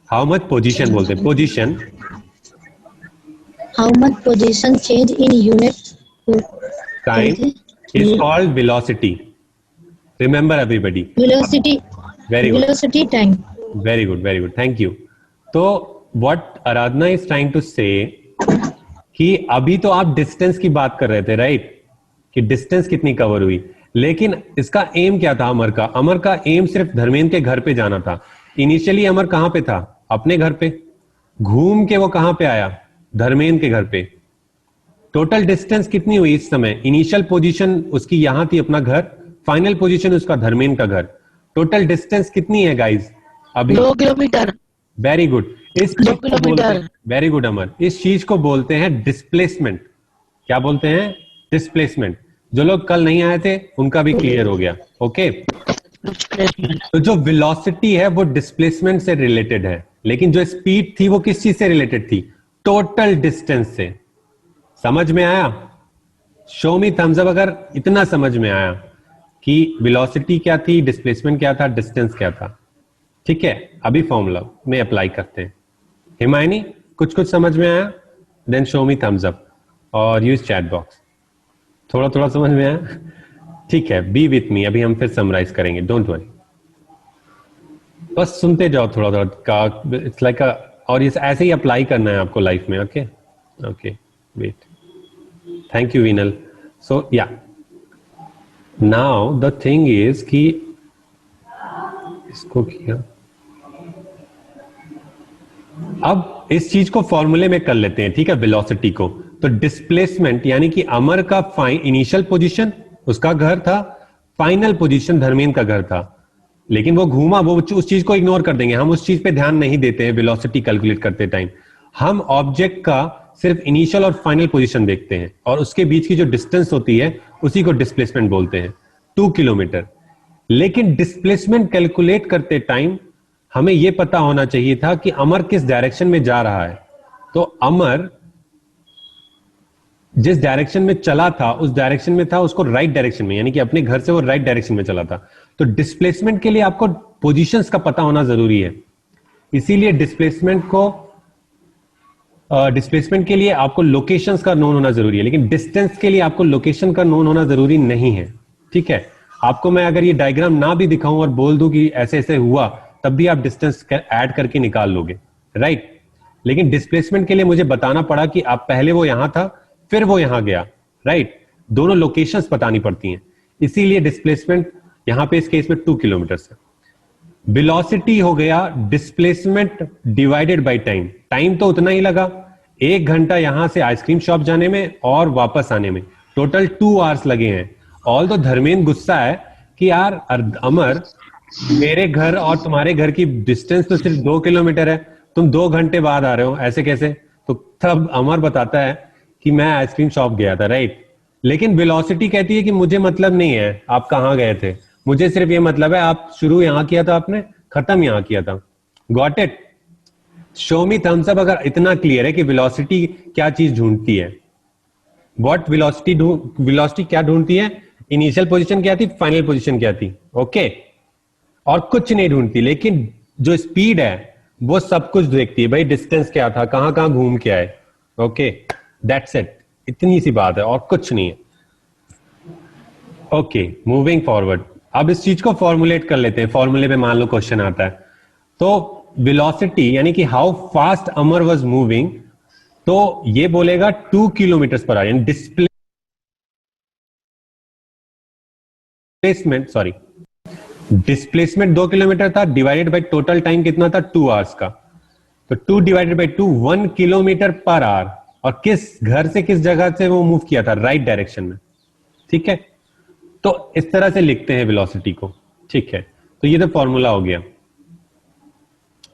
A: How much position बोलते हैं? Position.
B: How much position change in unit
A: Time is called velocity. Remember everybody.
B: velocity?
A: Very good.
B: Velocity time.
A: Very good. Very good. Thank you. तो what Aradhana is trying to say कि अभी तो आप distance की बात कर रहे थे, राइट? कि डिस्टेंस कितनी कवर हुई, लेकिन इसका एम क्या था अमर का? अमर का एम सिर्फ धर्मेंद्र के घर पे जाना था. इनिशियली अमर कहां पे था? अपने घर पे. घूम के वो कहां पे आया? धर्मेंद्र के घर पे. टोटल डिस्टेंस कितनी हुई इस समय? इनिशियल पोजीशन उसकी यहां थी, अपना घर. फाइनल पोजीशन उसका धर्मेंद्र का घर. टोटल डिस्टेंस कितनी है गाइस अभी?
C: 2 किलोमीटर.
A: Very good. इस चीज को बोलते हैं, वेरी गुड अमर, इस चीज को बोलते हैं डिस्प्लेसमेंट. क्या बोलते हैं? डिस्प्लेसमेंट. जो लोग कल नहीं आए थे उनका भी क्लियर हो गया. ओके. तो जो वेलोसिटी है वो डिस्प्लेसमेंट से रिलेटेड है, लेकिन जो स्पीड थी वो किस चीज से रिलेटेड थी? टोटल डिस्टेंस से. समझ में आया? शो मी थम्स अप अगर इतना समझ में आया कि वेलोसिटी क्या थी, डिस्प्लेसमेंट क्या था, डिस्टेंस क्या था. ठीक है, अभी फॉर्मूला में अप्लाई करते हैं. हिमायनी, कुछ कुछ समझ में आया? Then show me thumbs up और यूज चैट बॉक्स. थोड़ा थोड़ा समझ में आया? ठीक है, बी विथ मी. अभी हम फिर समराइज करेंगे, डोंट वरी. बस सुनते जाओ थोड़ा थोड़ा का. इट्स लाइक और ये ऐसे ही अप्लाई करना है आपको लाइफ में. Okay okay, wait. Thank you Vinal. So या नाउ द थिंग इज कि इसको किया, अब इस चीज को फॉर्मूले में कर लेते हैं. ठीक है, वेलोसिटी को. तो डिस्प्लेसमेंट यानी कि अमर का इनिशियल पोजीशन उसका घर था, फाइनल पोजीशन धर्मेंद्र का घर था, लेकिन वो घूमा, वो उस चीज को इग्नोर कर देंगे. हम उस चीज पे ध्यान नहीं देते हैं वेलोसिटी कैलकुलेट करते टाइम. हम ऑब्जेक्ट का सिर्फ इनिशियल और फाइनल पोजीशन देखते हैं, और उसके बीच की जो डिस्टेंस होती है उसी को डिस्प्लेसमेंट बोलते हैं, 2 किलोमीटर. लेकिन डिस्प्लेसमेंट कैलकुलेट करते टाइम हमें यह पता होना चाहिए था कि अमर किस डायरेक्शन में जा रहा है. तो अमर जिस डायरेक्शन में चला था उस डायरेक्शन में था, उसको राइट डायरेक्शन में, यानी कि अपने घर से वो राइट डायरेक्शन में चला था. तो डिस्प्लेसमेंट के लिए आपको पोजीशंस का पता होना जरूरी है. इसीलिए डिस्प्लेसमेंट के लिए आपको लोकेशंस का नोन होना जरूरी है, लेकिन डिस्टेंस के लिए आपको लोकेशन का नोन होना जरूरी नहीं है. ठीक है, आपको मैं अगर ये डायग्राम ना भी दिखाऊं और बोल दूं कि ऐसे ऐसे हुआ, तब भी आप डिस्टेंस ऐड करके निकाल लोगे, राइट? लेकिन डिस्प्लेसमेंट के लिए मुझे बताना पड़ा कि आप पहले वो यहां था फिर वो यहां गया, राइट? दोनों लोकेशंस बतानी पड़ती हैं. इसीलिए डिस्प्लेसमेंट यहां पे इस केस में 2 किलोमीटर है. वेलोसिटी हो गया displacement divided by time. Time तो उतना ही लगा, 1 घंटा यहां से आइसक्रीम शॉप जाने में और वापस आने में, टोटल 2 आवर्स लगे हैं. ऑल तो धर्मेंद्र गुस्सा है कि यार अमर, मेरे घर और तुम्हारे घर की डिस्टेंस तो सिर्फ 2 किलोमीटर है, तुम 2 घंटे बाद आ रहे हो, ऐसे कैसे? तो तब अमर बताता है कि मैं आइसक्रीम शॉप गया था, राइट? लेकिन वेलोसिटी कहती है कि मुझे मतलब नहीं है आप कहां गए थे, मुझे सिर्फ ये मतलब है आप शुरू यहां किया था आपने, खत्म यहां किया था. Got it? Show me thumbs up अगर इतना क्लियर है कि वेलोसिटी क्या चीज ढूंढती है. व्हाट वेलोसिटी क्या ढूंढती है? इनिशियल पोजीशन क्या थी, फाइनल पोजीशन क्या थी. ओके, और कुछ नहीं ढूंढती. लेकिन जो स्पीड है वो सब कुछ देखती है. भाई डिस्टेंस क्या था, कहां कहां घूम के आए. Okay, that's it. इतनी सी बात है और कुछ नहीं है. Okay, moving forward. अब इस चीज को फॉर्मुलेट कर लेते हैं. फॉर्मूले पे मान लो क्वेश्चन आता है, तो वेलोसिटी यानी कि how fast Amar was moving, तो ये बोलेगा 2 किलोमीटर पर आवर. यानी डिस्प्लेसमेंट 2 किलोमीटर था, डिवाइडेड बाय टोटल टाइम कितना था, 2 आवर्स का. तो 2 divided by 2, 1 kilometre per our. और किस घर से किस जगह से वो मूव किया था, राइट डायरेक्शन में. ठीक है, तो इस तरह से लिखते हैं वेलोसिटी को. ठीक है, तो ये तो फॉर्मूला हो गया.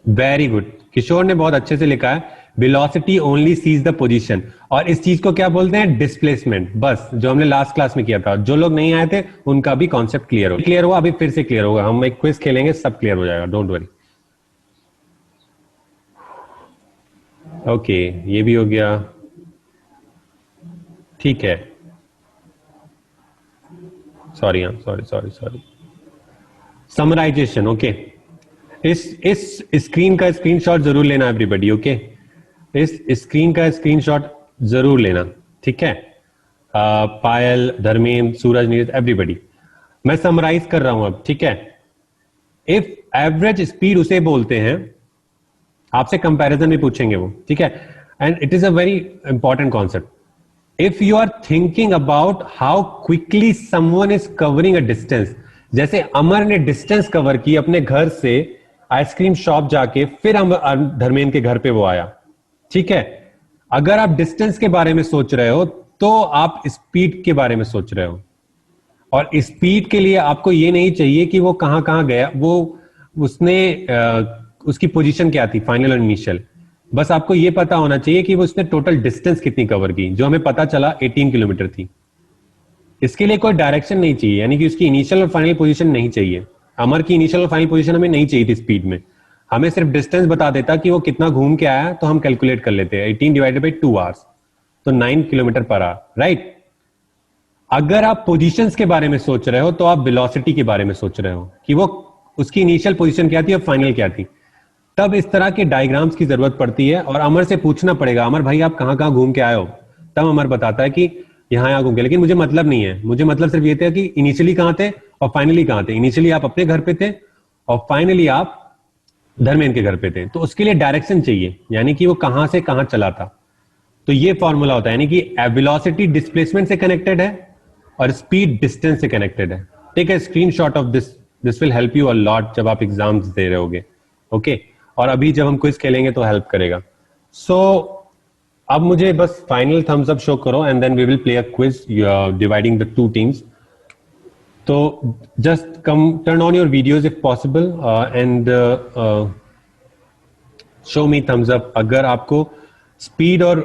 A: वेरी गुड, किशोर ने बहुत अच्छे से लिखा है, velocity only sees the position, और इस चीज को क्या बोलते हैं, डिस्प्लेसमेंट। बस जो हमने लास्ट क्लास में किया था, जो लोग नहीं आए थे उनका भी कॉन्सेप्ट क्लियर हुआ, अभी फिर से क्लियर होगा, हम एक क्विज खेलेंगे, सब क्लियर हो जाएगा, डोंट वरी। ओके, ये भी हो गया, ठीक है। Sorry sorry. Summarisation, okay. इस स्क्रीन का स्क्रीनशॉट जरूर लेना एवरीबॉडी, ओके। इस स्क्रीन का स्क्रीनशॉट जरूर लेना, ठीक है। पायल, धर्मेंद्र, सूरज, नीरज, एवरीबॉडी, मैं समराइज कर रहा हूं अब, ठीक है। इफ एवरेज स्पीड उसे बोलते हैं, आपसे कंपैरिजन भी पूछेंगे वो, ठीक है। And it is a very important concept. If you are thinking about how quickly someone is covering a distance, जैसे अमर ने डिस्टेंस कवर की अपने घर से आइसक्रीम शॉप जाके, फिर धर्मेंद्र के घर पे वो आया, ठीक है। अगर आप डिस्टेंस के बारे में सोच रहे हो तो आप स्पीड के बारे में सोच रहे हो, और स्पीड के लिए आपको ये नहीं चाहिए कि वो कहां कहां गया, वो उसकी पोजीशन क्या थी, फाइनल और इनिशियल। बस आपको ये पता होना चाहिए कि वो उसने टोटल डिस्टेंस कितनी कवर की, जो हमें पता चला 18 किलोमीटर थी। इसके लिए कोई डायरेक्शन नहीं चाहिए, यानी कि उसकी इनिशियल और फाइनल पोजीशन नहीं चाहिए। अमर की इनिशियल और फाइनल पोजीशन हमें नहीं चाहिए थी स्पीड में, हमें सिर्फ डिस्टेंस बता देता कि वो कितना घूम के आया, तो हम कैलकुलेट कर लेते हैं 18 डिवाइडेड बाई 2 आवर्स, तो 9 किलोमीटर पर आवर, राइट। अगर आप पोजीशंस के बारे में सोच रहे हो तो आप वेलोसिटी के बारे में सोच रहे हो कि वो उसकी इनिशियल पोजीशन क्या थी और फाइनल क्या थी, तब इस तरह के डायग्राम्स की जरूरत पड़ती है। और अमर से पूछना पड़ेगा, अमर भाई आप कहां कहां घूम के आए हो, तब अमर बताता है कि यहाँ घूम के, लेकिन मुझे मतलब नहीं है, मुझे मतलब सिर्फ ये था कि इनिशियली कहां थे और फाइनली कहां थे। इनिशियली आप अपने घर पे थे और फाइनली आप धर्मेंद्र के घर पे थे, तो उसके लिए डायरेक्शन चाहिए, यानी कि वो कहां से कहां चला था। तो ये फॉर्मूला होता है, यानी कि वेलोसिटी डिस्प्लेसमेंट से कनेक्टेड है और स्पीड डिस्टेंस से कनेक्टेड है। Take a screenshot of this will help you a lot जब आप एग्जाम्स दे रहे होगे, ओके। और अभी जब हम क्विज खेलेंगे तो हेल्प करेगा। सो अब मुझे बस फाइनल थम्स अप शो करो and then we will play a quiz dividing the 2 teams. तो just come turn on your videos if possible and show me thumbs up अगर आपको स्पीड और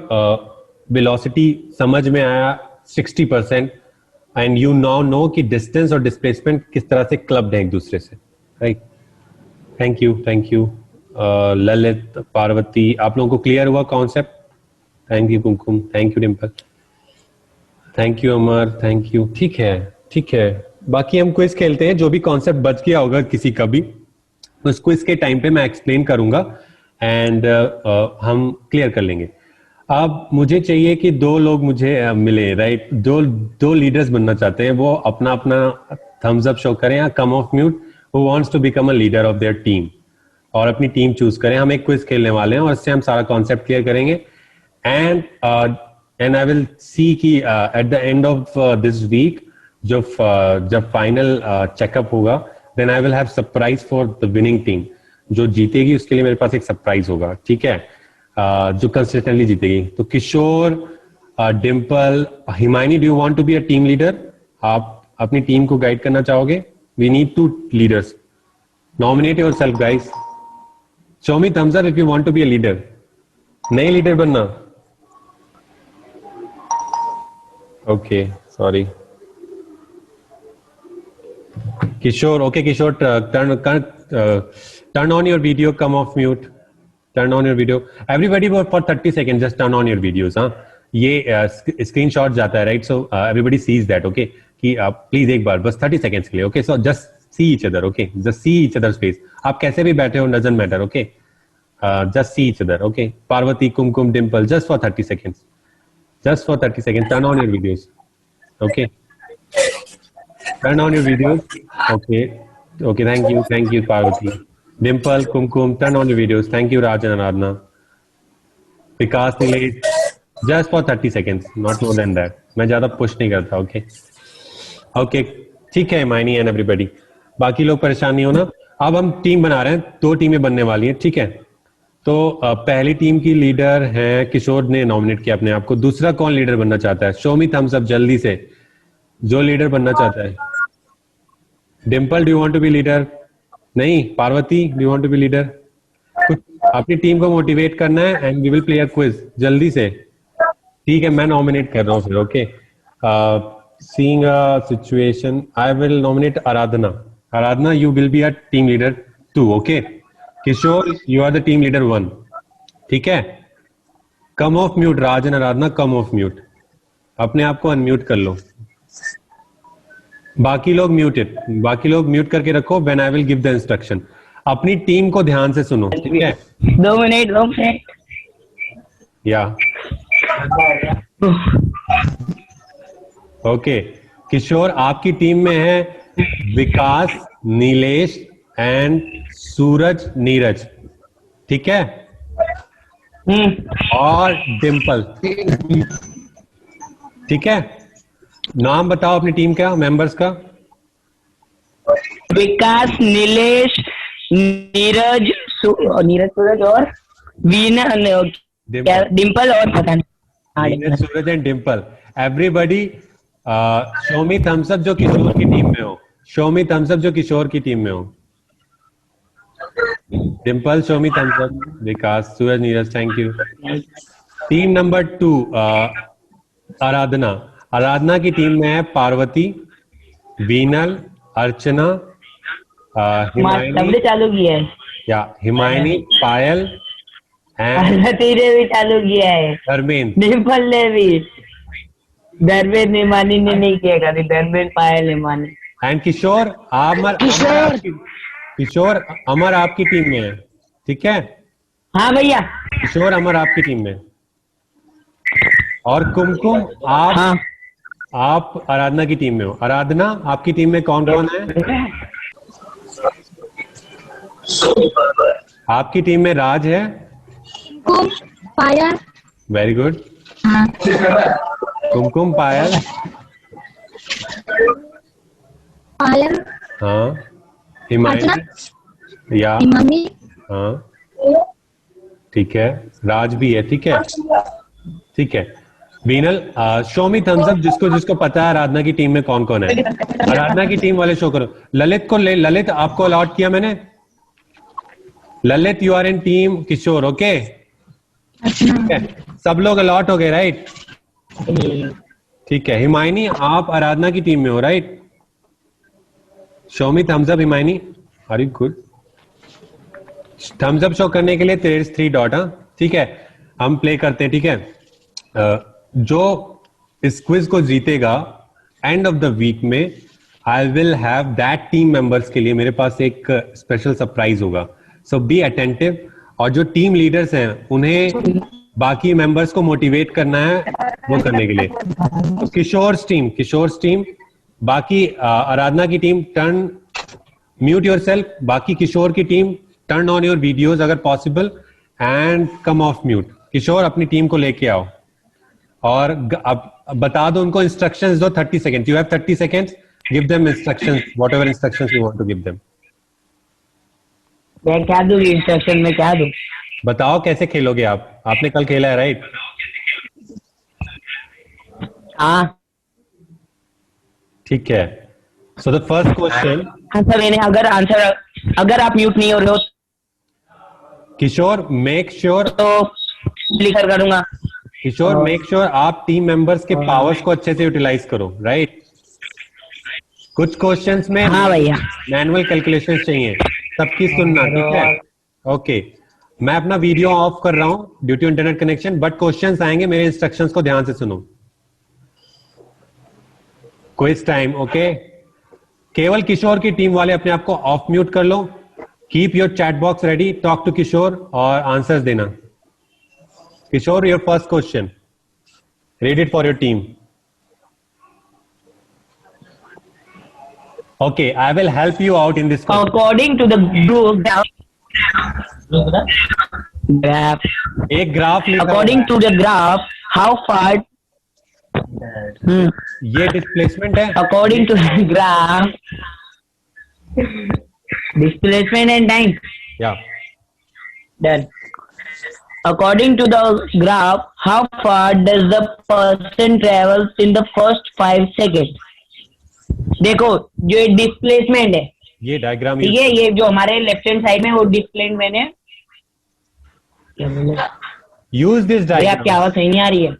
A: वेलोसिटी समझ में आया 60% एंड यू नाउ नो कि distance और डिस्प्लेसमेंट किस तरह से क्लब्ड है एक दूसरे से, right. Thank you Lalit, Parvati, आप लोगों को क्लियर हुआ concept? Thank you Kumkum, thank you Dimple, thank you Amar, thank you. ठीक है, बाकी हम क्विज खेलते हैं। जो भी कॉन्सेप्ट बच गया होगा किसी का भी, उस क्विज के टाइम पे मैं एक्सप्लेन करूंगा एंड हम क्लियर कर लेंगे। अब मुझे चाहिए कि 2 लोग मुझे मिले, राइट। दो लीडर्स बनना चाहते हैं, वो अपना अपना थम्स अप शो करें या come off mute, who wants to become a leader of their team, और अपनी टीम चूज करें। हम एक क्विज खेलने वाले हैं और इससे हम सारा कॉन्सेप्ट क्लियर करेंगे एंड आई विल सी कि at the end of this week जब फाइनल चेकअप होगा, then I will have surprise for the winning team. जो जीतेगी उसके लिए मेरे पास एक सरप्राइज होगा, ठीक है, जो कंसिस्टेंटली जीतेगी। तो Kishore, Dimple, Himani, do you want to be a team leader? आप अपनी टीम को गाइड करना चाहोगे? We need 2 leaders. Nominate yourself guys. Show me thumbs up if you want to be a leader. नए लीडर बनना? Okay, sorry. Kishore, okay, Kishore, turn on your video, come off mute, turn on your video. Everybody for 30 seconds, just turn on your videos, हाँ। ये screenshot जाता है, right, so everybody sees that, okay, कि please एक बार बस 30 seconds के लिए, okay. So just see each other, okay, just see each other face. आप कैसे भी बैठे हो, doesn't matter, okay, just see each other, okay. Parvati, Kumkum, Dimple, just for 30 seconds, just for 30 seconds, turn on your videos, okay. Turn on your videos. Okay. Okay, thank you, Parvati. Dimple, Kumkum, turn on your videos. Thank you, Raj and Aradhana. Vikas, Nilesh, just for 30 seconds, not more than that. मैं ज्यादा push नहीं करता, okay? Okay, ठीक है, माइनी and everybody. बाकी लोग परेशान नहीं होना। अब हम टीम बना रहे हैं, 2 टीमें बनने वाली हैं, ठीक है। तो पहली टीम की लीडर है किशोर ने नॉमिनेट किया अपने आप को। दूसरा कौन लीडर बनना चाहता है? शो मी थम्स अप जल्दी से, जो लीडर बनना चाहता है। Dimple, do you want to be leader? नहीं। Parvati, do you want to be leader? कुछ अपनी टीम को मोटिवेट करना है and we will play a quiz जल्दी से। ठीक है, मैं नॉमिनेट कर रहा हूँ फिर। Okay, seeing a situation, I will nominate Aradhana. Aradhana, you will be a team leader 2। Okay, Kishore, you are the team leader 1। ठीक है, come off mute. Raj and Aradhana, come off mute. अपने आप को अनम्यूट कर लो। बाकी लोग म्यूटेड, बाकी लोग म्यूट करके रखो when I will give the instruction. अपनी टीम को ध्यान से सुनो। ठीक है,
C: 2 मिनट।
A: या ओके। किशोर, आपकी टीम में है विकास, नीलेश एंड सूरज, नीरज। ठीक है, और डिम्पल। ठीक है, नाम बताओ अपनी टीम का, मेंबर्स का।
C: विकास, नीलेश, नीरज सूरज और वीना, डिम्पल और पता नहीं।
A: Neeraj, Suraj and Dimple. Everybody show me thumbs up जो किशोर की टीम में हो। शो मी थम्स अप जो किशोर की टीम में हो। Dimple, show me thumbs up. Vikas, Suraj, Neeraj, thank you. Team number 2, आराधना। आराधना की टीम में है पार्वती, वीनल, अर्चना, हिमायनी,
C: चालू किया है,
A: या हिमायनी, पायल एंड
C: ने भी चालू किया है,
A: धर्मेंद्र।
C: डिम्पल ने भी, धर्मेंद्र निमानी ने नहीं किया कभी, धर्मेंद्र पायल निमानी।
A: एंड किशोर, किशोर अमर आपकी टीम में है। ठीक है,
C: हाँ भैया।
A: किशोर अमर आपकी टीम में। और कुमकुम, आप आराधना की टीम में हो। आराधना, आपकी टीम में कौन कौन है? आपकी टीम में राज है।
B: पायल।
A: Very good.
B: हाँ।
A: कुमकुम, पायल।
B: पायल।
A: हाँ, हिमायनी, या
B: हिमानी।
A: हाँ, ठीक है, राज भी है। ठीक है, ठीक है। वीनल, शो मी थम्स अप जिसको जिसको पता है आराधना की टीम में कौन कौन है। आराधना की टीम वाले शो करो। ललित को ले, ललित आपको अलॉट किया मैंने। Lalit, you are in team Kishore. Okay, ठीक है, सब लोग अलॉट हो गए, राइट? ठीक है, हिमायनी, आप आराधना की टीम में हो, right? Show me thumbs up Himayani, are you good? Thumbs up show करने के लिए तेरे 3 डॉट। हाँ, ठीक है, हम प्ले करते हैं। ठीक है, जो इस क्विज को जीतेगा एंड ऑफ द वीक में आई will have that team members के लिए मेरे पास एक स्पेशल सरप्राइज होगा। सो बी अटेंटिव। और जो टीम लीडर्स हैं उन्हें बाकी मेंबर्स को मोटिवेट करना है वो करने के लिए। तो किशोर टीम, बाकी आराधना की टीम, टर्न म्यूट योरसेल्फ। बाकी किशोर की team, turn on your videos अगर possible and come off mute. Kishore, अपनी टीम को लेके आओ और अब बता दो उनको, इंस्ट्रक्शंस दो। 30 second, you have 30 seconds, give them instructions, whatever instructions you want to give them.
C: मैं क्या दूं इंस्ट्रक्शन में, क्या दूं?
A: बताओ कैसे खेलोगे आप, आपने कल खेला है, राइट?
C: हाँ,
A: ठीक है, so the first question.
C: Answer मैंने अगर आप म्यूट नहीं हो रहे हो
A: किशोर, मेक श्योर,
C: तो क्लिकर करूंगा।
A: किशोर मेक श्योर आप टीम मेंबर्स के पावर्स को अच्छे से यूटिलाइज करो, राइट? कुछ क्वेश्चंस में
C: हाँ भैया,
A: मैनुअल कैलकुलेशंस चाहिए, सबकी सुनना। ठीक है, ओके। मैं अपना वीडियो ऑफ कर रहा हूं due to internet connection, but questions आएंगे, मेरे इंस्ट्रक्शंस को ध्यान से सुनो। Quiz time, okay. केवल किशोर की टीम वाले अपने आप को ऑफ म्यूट कर लो। Keep your chat box ready, talk to Kishore और आंसर्स देना। Kishore, your first question, read it for your team. Okay, I will help you out in this question.
C: according to the group graph,
A: एक graph लिखा
C: according
A: हुआ
C: to the graph, how far
A: है। ये displacement है।
C: according to the graph, displacement and time,
A: या
C: done. According to the graph, how far does the person travels in the first 5 seconds? देखो, जो displacement है,
A: ये डायग्राम
C: ठीक है, ये जो हमारे लेफ्ट हैंड साइड में वो डिस्प्लेसमेंट है, क्या बोले
A: यूज दिस
C: भैया, आपकी
A: डायग्राम।
C: आवाज सही नहीं आ रही है।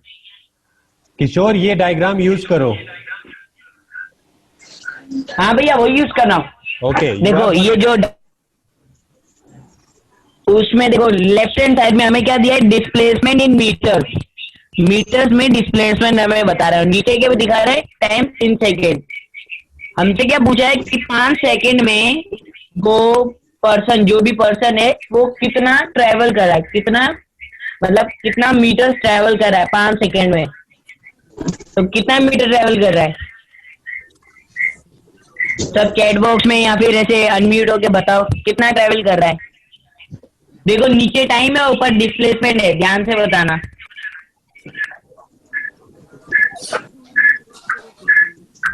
A: किशोर, ये डायग्राम यूज करो।
C: हाँ भैया, वो यूज करना।
A: ओके,
C: देखो ये जो उसमें देखो लेफ्ट हैंड साइड में हमें क्या दिया है, डिस्प्लेसमेंट इन मीटर्स। मीटर्स में डिस्प्लेसमेंट हमें बता रहा है, नीचे क्या दिखा रहा है, टाइम इन सेकेंड। हमसे क्या पूछा है कि 5 सेकेंड में वो पर्सन, जो भी पर्सन है, वो कितना ट्रेवल कर रहा है, कितना मतलब कितना मीटर ट्रेवल कर रहा है 5 सेकेंड में। तो कितना मीटर ट्रेवल कर रहा है, सब चैट बॉक्स में या फिर ऐसे अनम्यूट होके बताओ कितना ट्रेवल कर रहा है। देखो नीचे टाइम है, ऊपर डिस्प्लेसमेंट है, ध्यान से बताना।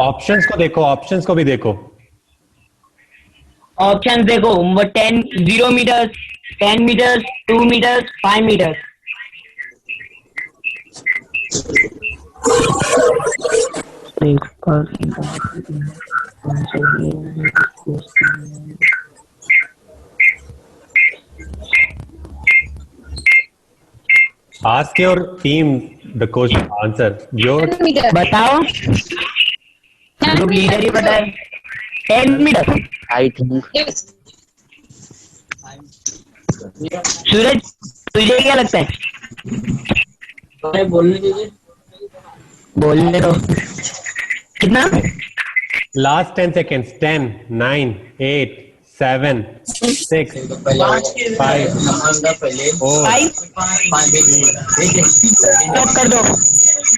A: ऑप्शंस को देखो, ऑप्शंस को भी देखो।
C: ऑप्शन देखो, वो 0 metres, 10 metres, 2 metres, 5 metres.
A: Ask your team the question, answer. Your
B: 10 metre.
C: बताओ,
B: 10
C: ग्रुप लीडर ही बताए। 10 metre.
D: I think
B: Yes.
C: Suraj, तुझे क्या लगता है? बोलने दो। कितना?
A: last 10 seconds. 10, 9, 8, 7, 6, 5, 4.
C: 5 स्टॉप कर दो।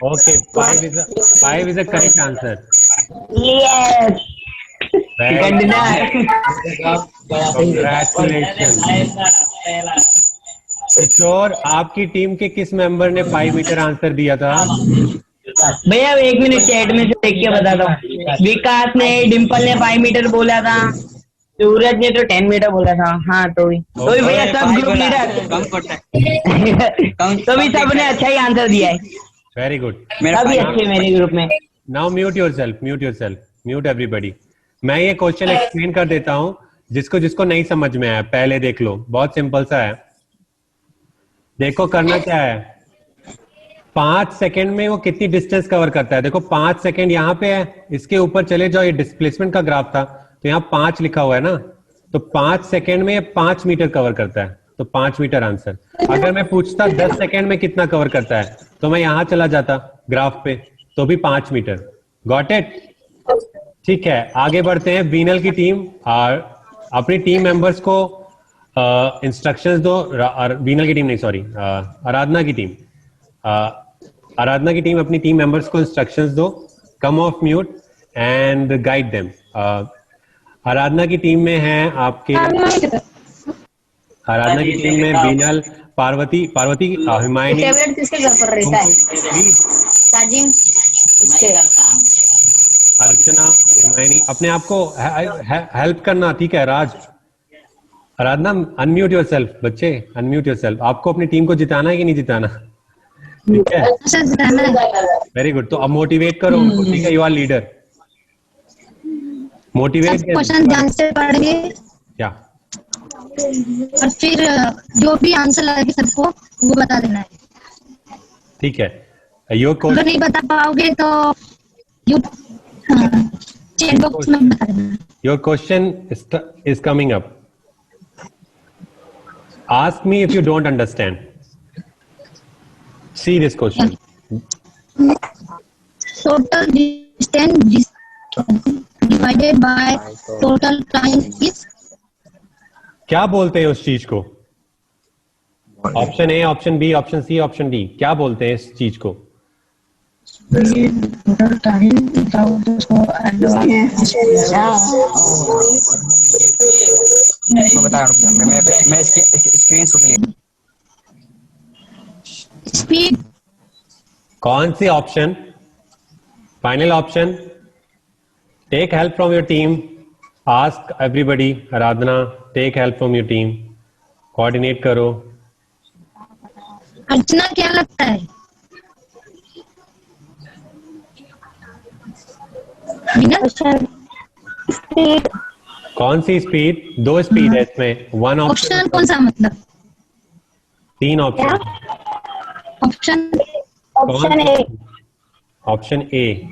A: Okay, 5 is a correct answer.
C: Yes,
A: Very congratulations. किशोर, आपकी टीम के किस मेंबर ने 5 मीटर आंसर दिया था?
C: भैया 1 मिनट चैट में से देख के बताता हूँ। विकास ने, डिम्पल ने 5 मीटर बोला था, सूरज ने तो 10 मीटर बोला था। हाँ तो भी भैया सब ग्रुप लीडर तो भी सबने अच्छा ही आंसर दिया है।
A: Very good.
C: सभी अच्छे मेरे ग्रुप में।
A: Now mute yourself, mute everybody. मैं ये क्वेश्चन एक्सप्लेन कर देता हूँ, जिसको जिसको नहीं समझ में आया पहले देख लो, बहुत सिंपल सा है। देखो करना क्या है, 5 सेकेंड में वो कितनी डिस्टेंस कवर करता है। देखो 5 सेकेंड यहाँ पे है, इसके ऊपर चले जाओ, ये डिस्प्लेसमेंट का ग्राफ था, तो यहाँ 5 लिखा हुआ है ना, तो 5 सेकेंड में ये 5 मीटर कवर करता है, तो 5 मीटर आंसर। अगर मैं पूछता 10 सेकेंड में कितना कवर करता है, तो मैं यहाँ चला जाता ग्राफ पे, तो भी 5 मीटर। Got it? ठीक है, आगे बढ़ते हैं। बीनल की टीम और अपनी टीम मेंबर्स को इंस्ट्रक्शंस दो। बीनल की टीम नहीं, सॉरी, आराधना की टीम। आराधना की टीम अपनी टीम मेंबर्स को इंस्ट्रक्शंस दो, come off mute and guide them. Aradhana की टीम में है आपके, आराधना की टीम में बीनल, पार्वती, हिमायनी,
B: टेबलेट किसके घर पर रहता है? चार्जिंग इसके।
A: अर्चना, हिमायनी। अपने आप को हेल्प करना, ठीक है? राज, आराधना, अनम्यूट योरसेल्फ। बच्चे अनम्यूट योरसेल्फ। आपको अपनी टीम को जिताना है कि नहीं जिताना? ठीक है, वेरी गुड। तो अब मोटिवेट करो उनको, ठीक है? You are leader, motivate.
B: Question ध्यान से पढ़ेंगे
A: क्या?
B: और फिर जो भी आंसर लगे सबको वो बता देना है।
A: ठीक है, योर
B: अगर नहीं बता पाओगे तो यू चैट बॉक्स में बता देना।
A: Your question is coming up. Ask me if you don't understand. See this question.
B: Total distance divided by total time is।
A: क्या बोलते हैं उस चीज को? Option A, option B, option C, option D, क्या बोलते हैं इस चीज को?
B: टोटल टाइम विदाउट उसको
D: मैं बता रहा हूँ, मैं इसकी स्क्रीन शॉट लिया।
B: स्पीड।
A: कौन सी option? Final option. Take help from your team, ask everybody. Aradhana, take help from your team, coordinate करो।
B: अर्चना क्या लगता है? स्पीड।
A: कौन सी स्पीड? 2 स्पीड है इसमें। वन
B: ऑप्शन
A: ऑप्शन,
B: कौन सा मतलब?
A: 3 option.
B: Option A.
A: Option A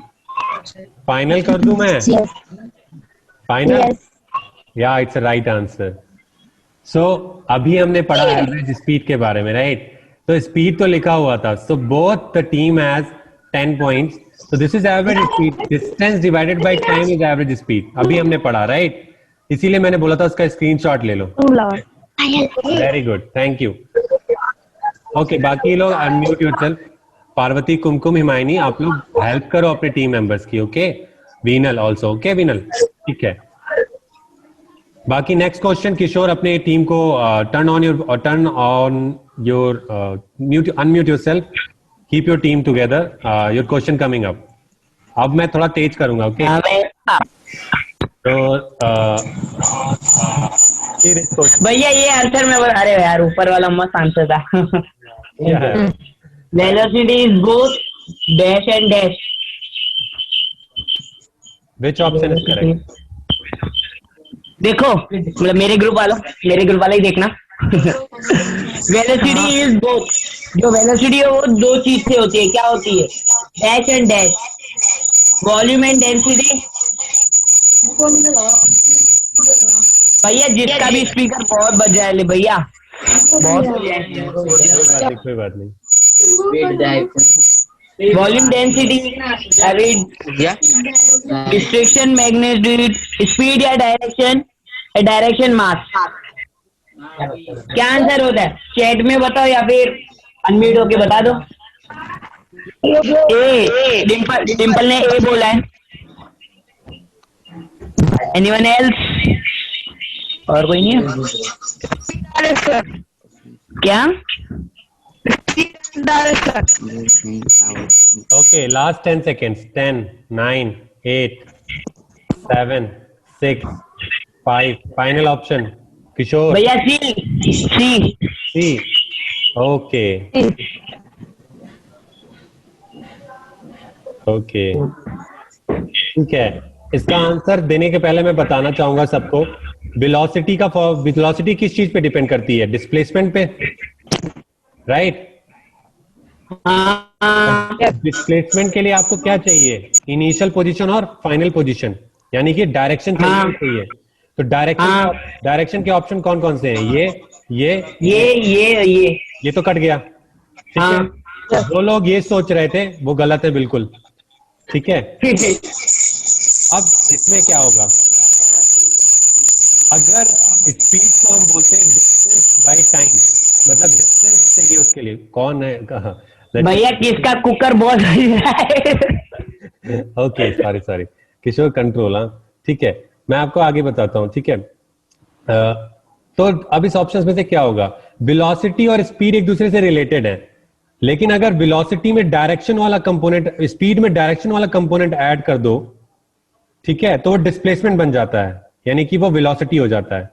A: final कर दूं मैं? फाइनल? या इट्स राइट आंसर। सो अभी हमने पढ़ा एवरेज स्पीड के बारे में, राइट? तो स्पीड तो लिखा हुआ था, so both the team has 10 points, so this is average speed, distance divided by time is average speed, अभी हमने पढ़ा, राइट? इसीलिए मैंने बोला था उसका स्क्रीनशॉट ले लो। Very good, thank you. Okay, बाकी लोग अनम्यूट योरसेल्फ। पार्वती, कुमकुम, हिमायनी, आप लोग हेल्प करो अपने टीम मेंबर्स की, okay? Vinal also, okay Vinal, ठीक है। बाकी नेक्स्ट क्वेश्चन, किशोर अपने टीम को turn on your unmute yourself, keep your team together, your question coming up. अब मैं थोड़ा तेज करूंगा, ओके? तो
C: भैया ये आंसर में बता रहे हो यार, ऊपर वाला मस्त आंसर था। Velocity is both dash and dash.
A: Which option is correct?
C: देखो मतलब मेरे ग्रुप वाला ही देखना। वेलोसिटी इज बोथ, जो वेलोसिटी है वो दो चीज से होती है, क्या होती है? Dash and dash, volume and density. भैया जिसका भी स्पीकर बहुत बज रहा है भैया, बहुत
A: कोई बात नहीं।
C: Volume density, distraction magnitude, speed या डायरेक्शन मास। क्या आंसर होता है? चैट में बताओ या फिर अनम्यूट होके बता दो। ए, डिम्पल ने ए बोला है। Anyone else? और कोई नहीं है क्या?
A: Okay, last 10 seconds. 10, 9, 8, 7, 6, 5. Final option Kishore.
C: भैया सी।
A: सी, ओके ओके, ठीक है। इसका आंसर देने के पहले मैं बताना चाहूंगा सबको, वेलोसिटी किस चीज पे डिपेंड करती है? डिस्प्लेसमेंट पे, राइट? डिस्प्लेसमेंट के लिए आपको क्या चाहिए? इनिशियल पोजीशन और फाइनल पोजीशन, यानी कि डायरेक्शन चाहिए। तो डायरेक्शन के ऑप्शन कौन कौन से हैं? ये तो कट गया, ठीक है? जो लोग ये सोच रहे थे वो गलत है बिल्कुल, ठीक है? अब इसमें क्या होगा? अगर स्पीड को हम बोलते हैं डिस्टेंस बाय टाइम, मतलब डिस्टेंस चाहिए उसके लिए, कौन है कहा?
C: भैया किसका कुकर बहुत है?
A: ओके, सॉरी किशोर, कंट्रोल। हाँ, ठीक है, मैं आपको आगे बताता हूँ, ठीक है? तो अब इस ऑप्शंस में से क्या होगा? वेलोसिटी और स्पीड एक दूसरे से रिलेटेड है, लेकिन अगर वेलोसिटी में डायरेक्शन वाला कंपोनेंट, स्पीड में डायरेक्शन वाला कंपोनेंट ऐड कर दो, ठीक है, तो वो डिस्प्लेसमेंट बन जाता है, यानी कि वो वेलोसिटी हो जाता है।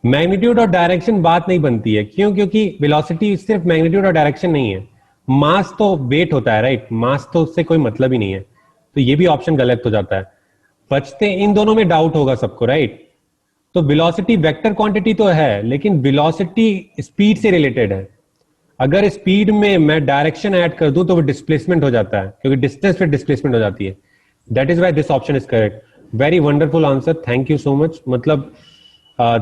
A: मैग्नीट्यूड और डायरेक्शन बात नहीं बनती है, क्यों? क्योंकि वेलोसिटी सिर्फ मैग्नीट्यूड और डायरेक्शन नहीं है, मास तो वेट होता है, राइट? मास तो उससे कोई मतलब ही नहीं है, तो ये भी ऑप्शन गलत हो जाता है। बचते इन दोनों में डाउट होगा सबको, राइट? तो वेलोसिटी वेक्टर क्वांटिटी तो है, लेकिन वेलोसिटी स्पीड से रिलेटेड है। अगर स्पीड में मैं डायरेक्शन ऐड कर दूं तो वो डिस्प्लेसमेंट हो जाता है, क्योंकि डिस्टेंस पे डिस्प्लेसमेंट हो जाती है। That is why this option is correct. Very wonderful answer, thank you so much. मतलब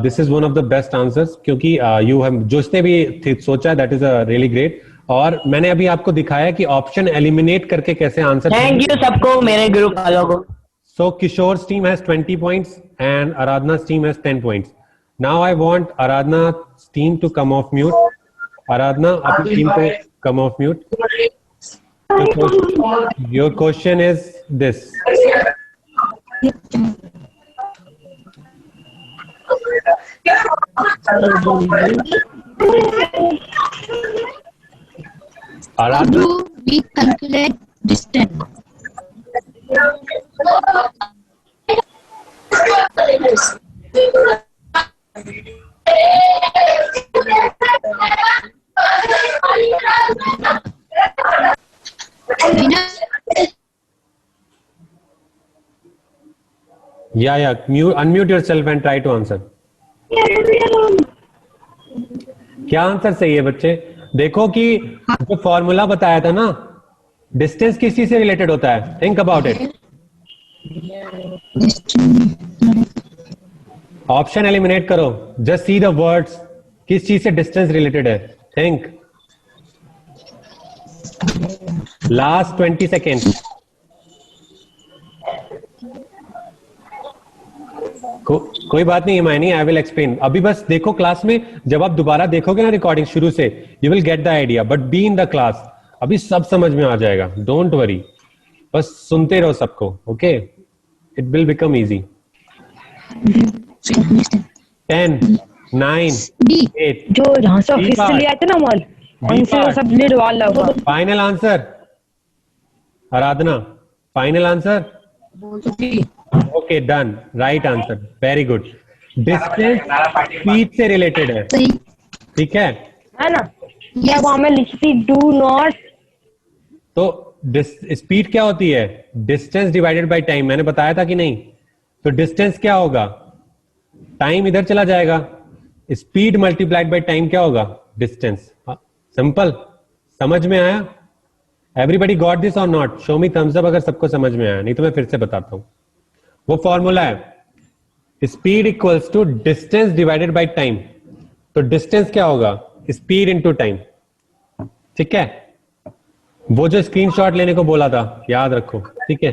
A: this is one of the best answers, क्योंकि यू हैव, जिसने भी सोचा, दैट इज रियली ग्रेट। और मैंने अभी आपको दिखाया कि ऑप्शन एलिमिनेट करके कैसे आंसर।
C: थैंक यू सबको, मेरे ग्रुप वालों को।
A: So Kishore's team has 20 points and Aradhana's team has 10 points. Now I want Aradhana's team to come off mute. Aradhana, अपनी team पे come off mute. Your question is this.
B: How do we calculate distance?
A: Yeah. Unmute yourself and try to answer. क्या answer सही है बच्चे? देखो कि जो formula बताया था ना, डिस्टेंस किस चीज से रिलेटेड होता है? Think about it. Option eliminate करो, जस्ट सी द वर्ड्स. किस चीज से डिस्टेंस रिलेटेड है? थिंक. Last 20 second. कोई बात नहीं हिमायनी, आई विल एक्सप्लेन. अभी बस देखो क्लास में, जब आप दोबारा देखोगे ना रिकॉर्डिंग शुरू से, you will get the idea. But be in the class, अभी सब समझ में आ जाएगा. डोंट वरी, बस सुनते रहो सबको. Okay, it will become easy. 10, 9,
B: D
A: 8.
E: जो जहाँ से ऑफिस से ले आए थे ना मॉल, उनसे वो सब निर्वाल लगा.
A: Final answer Aradhana, final answer. Okay, done. Right answer, very good. Distance speed से रिलेटेड है,
B: सही
A: ठीक है.
E: है ना.
B: यस
E: वहां में लिखती डू नॉट.
A: तो स्पीड क्या होती है? Distance divided by time. मैंने बताया था कि नहीं? तो डिस्टेंस क्या होगा? टाइम इधर चला जाएगा. स्पीड मल्टीप्लाइड बाय टाइम क्या होगा? डिस्टेंस. सिंपल. समझ में आया? एवरीबडी गॉट दिस और not? Show me thumbs up अगर सबको समझ में आया, नहीं तो मैं फिर से बताता हूं. वो फॉर्मूला है, speed equals to distance divided by time. तो डिस्टेंस क्या होगा? Speed into time. ठीक है. वो जो स्क्रीनशॉट लेने को बोला था, याद रखो. ठीक है.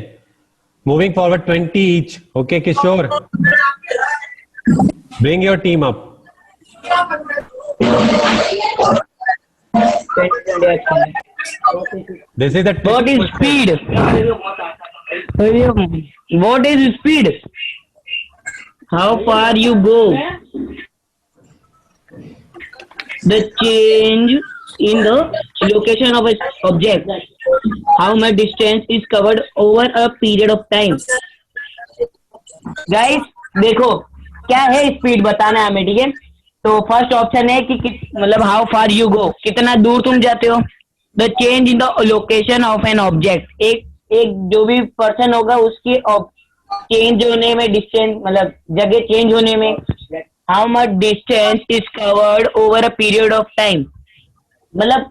A: Moving forward 20 each. Okay Kishore, bring your team up. This is the
C: What is speed? What is speed? How far you go? The change in the location of a object. How much distance is covered over a period of time? Guys, देखो क्या है speed बताना है हमें. ठीक है, तो first option है कि मतलब हाउ फार यू गो, कितना दूर तुम जाते हो. The change in the location of an object, एक जो भी पर्सन होगा उसकी चेंज होने में, डिस्टेंस मतलब जगह चेंज होने में. How much distance is covered over a period of time, मतलब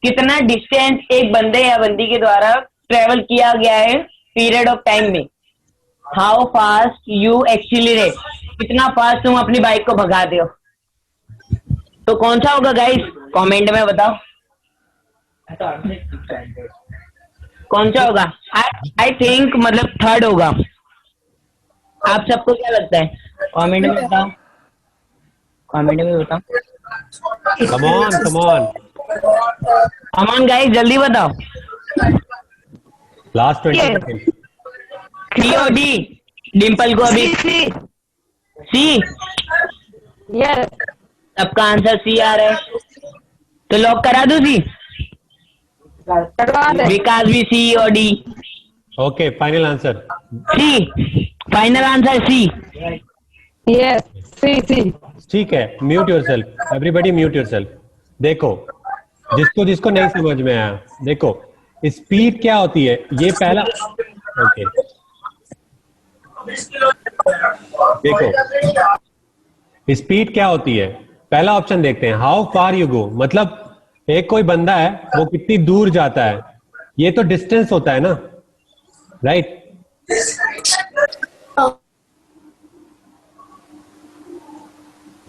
C: कितना डिस्टेंस एक बंदे या बंदी के द्वारा ट्रेवल किया गया है पीरियड ऑफ टाइम में. हाउ फास्ट यू एक्सीलरेट, कितना फास्ट तुम अपनी बाइक को भगाते हो. तो कौन सा होगा गाइस? कमेंट में बताओ कौन सा होगा. आई थिंक मतलब थर्ड होगा. आप सबको क्या लगता है? कमेंट में बताओ, कमेंट में बताओ.
A: Come on come on.
C: Aman guys जल्दी बताओ.
A: Last 20 second.
C: सी और डी. डिम्पल को अभी सी.
E: यस.
C: सबका आंसर सी आ रहा है, तो लॉक करा दो सी.
E: करवा दे.
C: विकास भी सी और D.
A: Okay, final answer.
C: C. Final answer C.
E: Yes. C.
A: ठीक है. Mute yourself, everybody mute yourself. देखो जिसको जिसको नहीं समझ में आया, देखो स्पीड क्या होती है, ये पहला. ओके देखो स्पीड क्या होती है, पहला ऑप्शन देखते हैं. हाउ फार यू गो, मतलब एक कोई बंदा है वो कितनी दूर जाता है, ये तो डिस्टेंस होता है ना, राइट.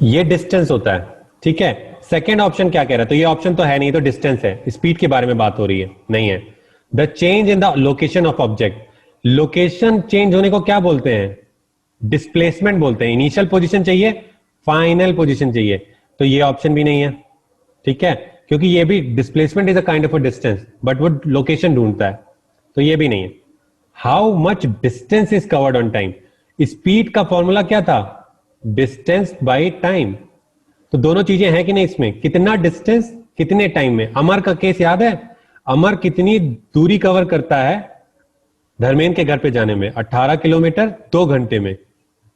A: ये डिस्टेंस होता है. ठीक है. सेकेंड ऑप्शन क्या कह रहा है? तो ये ऑप्शन तो है नहीं, तो डिस्टेंस है. स्पीड के बारे में बात हो रही है, नहीं है. The change in the location of object, location change होने को क्या बोलते हैं? डिस्प्लेसमेंट बोलते हैं. इनिशियल पोजीशन चाहिए, फाइनल पोजीशन चाहिए, तो ये ऑप्शन भी नहीं है. ठीक है, क्योंकि ये भी displacement is a kind of a distance, but वो लोकेशन ढूंढता है, तो ये भी नहीं है. How much distance is covered on time, speed का फॉर्मूला क्या था? Distance by time. तो दोनों चीजें हैं कि नहीं इसमें? कितना डिस्टेंस कितने टाइम में. अमर का केस याद है? अमर कितनी दूरी कवर करता है धर्मेंद्र के घर पे जाने में? 18 किलोमीटर 2 घंटे में.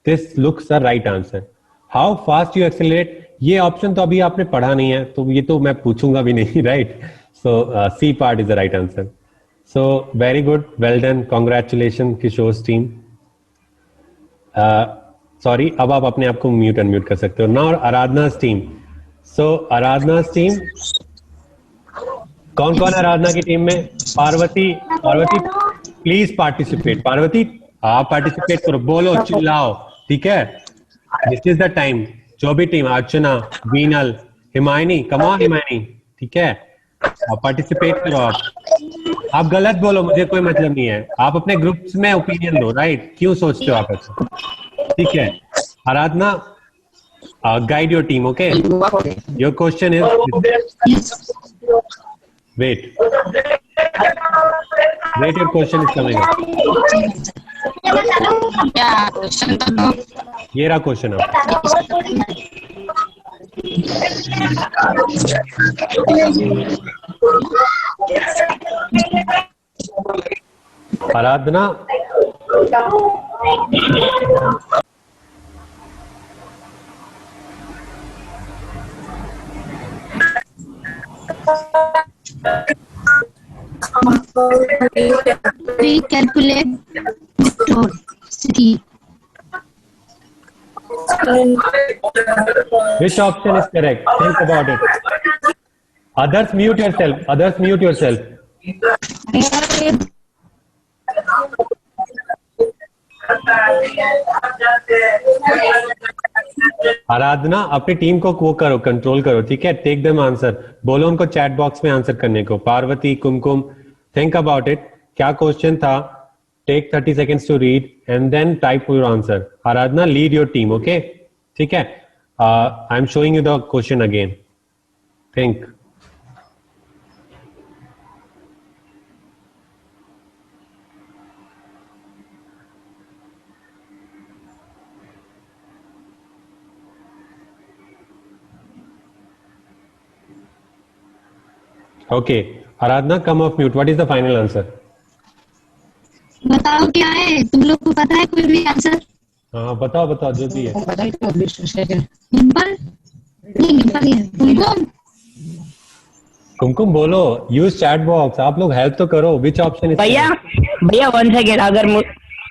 A: This looks a right answer. How fast you accelerate, ये ऑप्शन तो अभी आपने पढ़ा नहीं है, तो ये तो मैं पूछूंगा भी नहीं, right. So C part is the right answer. So very good, well done, congratulation Kishore team. Sorry, अब आप अपने आप को म्यूट अनम्यूट कर सकते हो. नाउ आराधना टीम, So Aradhana's team, कौन कौन है आराधना की टीम में? Parvati, Parvati please participate. पार्वती आप पार्टिसिपेट करो, बोलो, चिल्लाओ, ठीक है? This is the time. जो भी टीम, अर्चना, वीनल, हिमायनी, कम ऑन हिमायनी, ठीक है? आप पार्टिसिपेट करो। आप गलत बोलो, मुझे कोई मतलब नहीं है। आप अपने ग्रुप्स में ओपिनियन दो, राइट? क्यों सोचते हो आप ऐसा? ठीक है आराधना, guide your team, okay? Your question is, wait, your question is coming up. ये रहा क्वेश्चन अब। आराधना,
B: Recalculate city.
A: which option is correct? Think about it. Others mute yourself. Others mute yourself. आराधना अपनी टीम को वो करो, कंट्रोल करो, ठीक है? टेक देम आंसर, बोलो उनको चैट बॉक्स में आंसर करने को। Parvati, Kumkum, think about it, क्या क्वेश्चन था? Take 30 seconds to read and then type your answer. Aradhana, lead your team, okay? ठीक है? I am showing you the question again, think. Okay, Aradhana, come off mute. What is the final answer?
B: बताओ क्या है? तुम लोग को पता है कोई भी आंसर?
A: हाँ बताओ बताओ जो भी है।
B: डिम्पल? नहीं डिम्पल नहीं है। कुमकुम?
A: कुमकुम बोलो, यूज चैट बॉक्स। आप लोग हेल्प तो करो। Which option is?
C: भैया भैया 1 सेकेंड,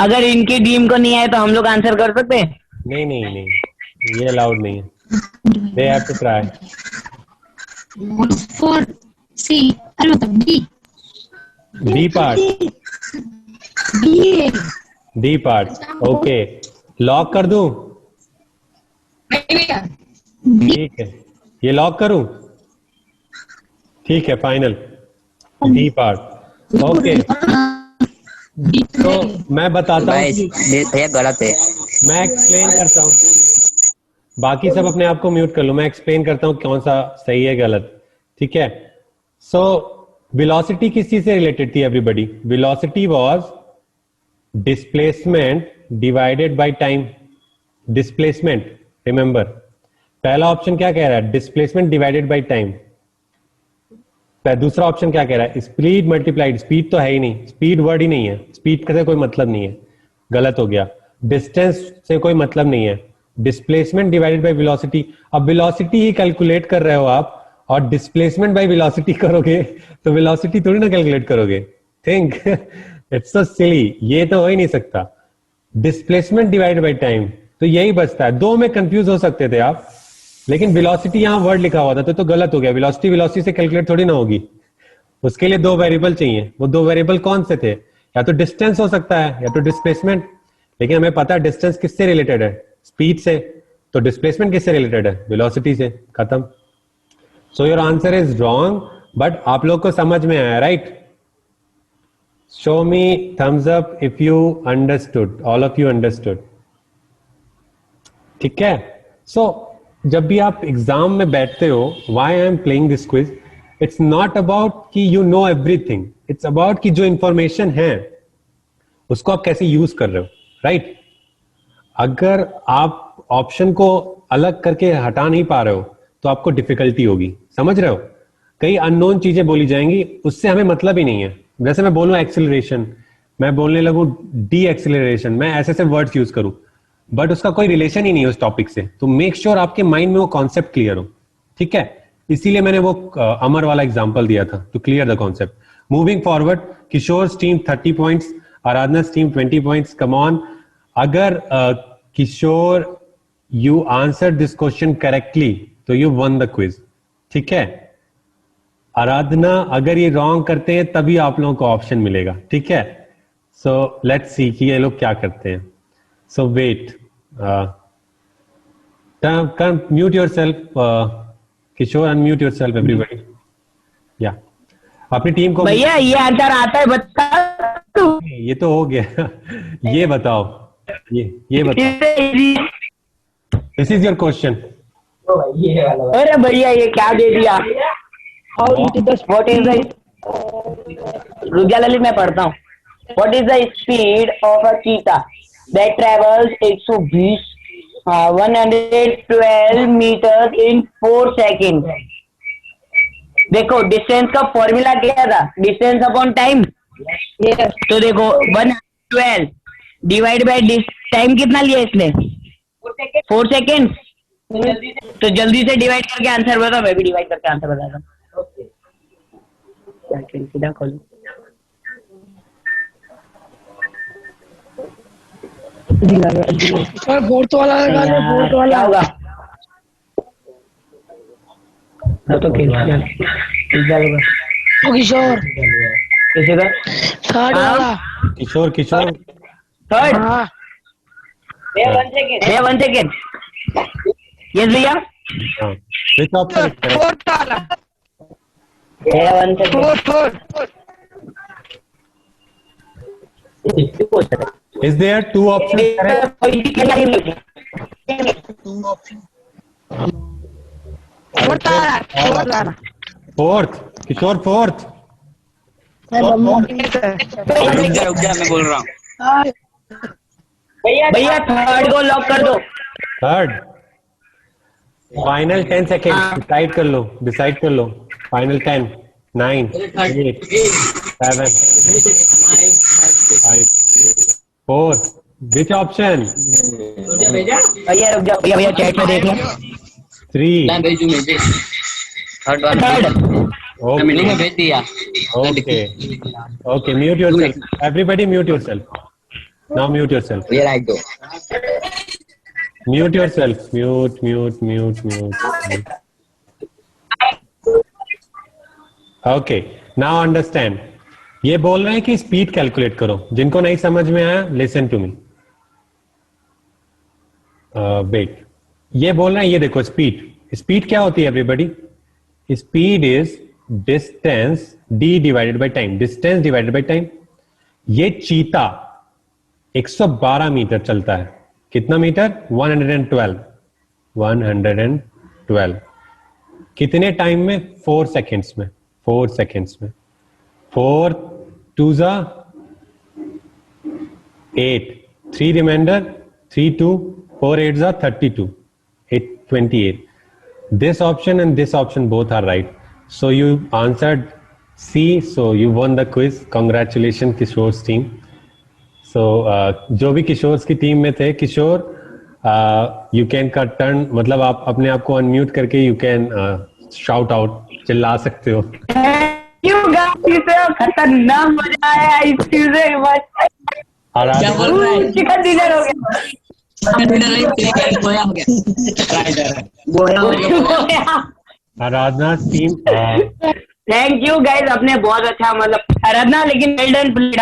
C: अगर इनकी टीम को नहीं आए तो हम लोग आंसर कर सकते हैं?
A: नहीं नहीं नहीं, ये अलाउड नहीं है। They have to try.
B: 4 C, अरे मतलब D.
A: D part,
B: D.
A: D part, okay. Lock कर दूं? ठीक है, ये लॉक करूं? ठीक है, फाइनल डी पार्ट, ओके। तो मैं बताता हूँ कि
D: भैया गलत है।
A: मैं एक्सप्लेन करता हूँ, बाकी सब अपने आप को म्यूट कर लो। मैं एक्सप्लेन करता हूँ कौन सा सही है गलत, ठीक है? सो वेलोसिटी किस चीज से रिलेटेड थी everybody? Velocity was displacement divided by time. Displacement, remember, पहला ऑप्शन क्या कह रहा है? Displacement divided by time. दूसरा ऑप्शन क्या कह रहा है? Speed multiplied. स्पीड तो है ही नहीं, स्पीड वर्ड ही नहीं है, स्पीड का कोई मतलब नहीं है, गलत हो गया। डिस्टेंस से कोई मतलब नहीं है, डिस्प्लेसमेंट डिवाइडेड बाय वेलोसिटी। अब वेलोसिटी ही कैलकुलेट कर रहे हो आप और डिस्प्लेसमेंट बाय वेलोसिटी करोगे तो वेलोसिटी थोड़ी ना कैलकुलेट करोगे। थिंक, इट्स सो सिली, ये तो हो ही नहीं सकता। डिस्प्लेसमेंट डिवाइडेड बाय टाइम, तो यही बचता है। दो में कंफ्यूज हो सकते थे आप, लेकिन वेलोसिटी यहाँ वर्ड लिखा हुआ था तो गलत हो गया। वेलोसिटी वेलोसिटी से कैलकुलेट थोड़ी ना होगी, उसके लिए दो वेरिएबल चाहिए। वो दो वेरिएबल कौन से थे? या तो डिस्टेंस हो सकता है या तो डिस्प्लेसमेंट, लेकिन हमें पता है डिस्टेंस किससे रिलेटेड है? स्पीड से। तो डिस्प्लेसमेंट किससे रिलेटेड है? वेलोसिटी से। खत्म। So your answer is wrong, but आप लोग को समझ में आया, right? Show me thumbs up if you understood, all of you understood, ठीक है? सो जब भी आप एग्जाम में बैठते हो, why I am playing this quiz, it's not about कि you know everything, it's about कि जो इंफॉर्मेशन है उसको आप कैसे यूज कर रहे हो, राइट? अगर आप ऑप्शन को अलग करके हटा नहीं पा रहे हो तो आपको डिफिकल्टी होगी, समझ रहे हो? कई अननोन चीजें बोली जाएंगी, उससे हमें मतलब ही नहीं है। जैसे मैं बोलूं एक्सेलरेशन, मैं बोलने लगूं डी एक्सेलरेशन, मैं ऐसे ऐसे वर्ड्स यूज करूं, बट उसका कोई रिलेशन ही नहीं है उस टॉपिक से। तो मेक श्योर आपके माइंड में वो कॉन्सेप्ट क्लियर हो, ठीक है? इसीलिए मैंने वो अमर वाला एग्जांपल दिया था, to clear the concept. Moving forward, Kishore team 30 points, Aradhana team 20 points. Come on, अगर Kishore you answer this question correctly तो so you won the quiz. ठीक है, आराधना अगर ये रॉन्ग करते हैं तभी आप लोगों को ऑप्शन मिलेगा, ठीक है? सो लेट्स सी कि ये लोग क्या करते हैं. सो वेट, म्यूट योरसेल्फ, किशोर अनम्यूट योरसेल्फ एवरीबॉडी. या अपनी टीम को
C: भैया ये आंसर आता है बता तू।
A: ये तो हो गया. ये बताओ, ये बताओ, दिस इज योर क्वेश्चन.
C: अरे भैया ये क्या दे दिया?
E: How it is the
C: What is the रुक जा ललित, मैं पढ़ता हूँ. What is the speed of a cheetah that travels 112 meters in 4 seconds? देखो डिस्टेंस का फॉर्मूला क्या था? Distance upon time. तो देखो 112 डिवाइड बाय टाइम कितना लिया इसने? 4 सेकेंड. तो जल्दी से डिवाइड करके आंसर बताओ. मैं भी डिवाइड करके आंसर बताता हूँ. सीधा खोलो.
E: सर फोर्थ वाला लगा दे, फोर्थ
C: क्या
E: वाला
C: होगा? तो क्या होगा?
E: ओ किशोर
C: किसी का
E: थर्ड
C: हाँ?
E: वाला.
A: किशोर
C: थर्ड.
E: हाँ
C: भैया 1 सेकेंड. यस भैया.
A: Which option is correct?
E: Fourth वाला.
C: भैया 1 second.
E: Fourth
A: Is there two options correct?
E: Fourth वाला.
A: Fourth, किशोर fourth.
D: रुक जा मैं बोल रहा हूँ.
C: भैया थर्ड को लॉक कर दो.
A: Third. Final 10 seconds. Decide कर लो. Final 10, 9, 8, 7, 5, 4. Which option?
C: भैया रुक जाओ. भैया चैट में देख लो.
A: 3.
D: थर्ड वाला
A: Okay.
D: मैंने भेज दिया.
A: Okay. Mute yourself. Everybody mute yourself. Now mute yourself.
D: ये राइट दो.
A: Mute yourself. Mute. Okay. Now understand. ये बोल रहे हैं कि स्पीड कैलकुलेट करो. जिनको नहीं समझ में आया, लिसन टू मी. वेट. ये बोल रहे हैं, ये देखो स्पीड क्या होती है everybody? Speed is distance d divided by time. Distance divided by time. ये चीता 112 मीटर चलता है. कितना मीटर? 112. कितने टाइम में? 4 सेकेंड्स में. 4 2 जा 8. 3 रिमाइंडर. 3 2 4 8 जा 32. 28. This option and this option both are right. So you answered C. So you won the quiz. Congratulations, Kishore's team. So जो भी किशोर की टीम में थे, किशोर यू कैन कट टर्न, मतलब आप अपने आप को अनम्यूट करके यू कैन शाउट आउट, चिल्ला सकते हो.
C: खतरनाक मजा आया इस चीज से.
D: क्या बोल रहा है?
C: चिकन डिनर हो गया.
A: आराधना टीम.
C: Thank you guys. आपने बहुत अच्छा मतलब आराधना, लेकिन वेल डन प्लेड.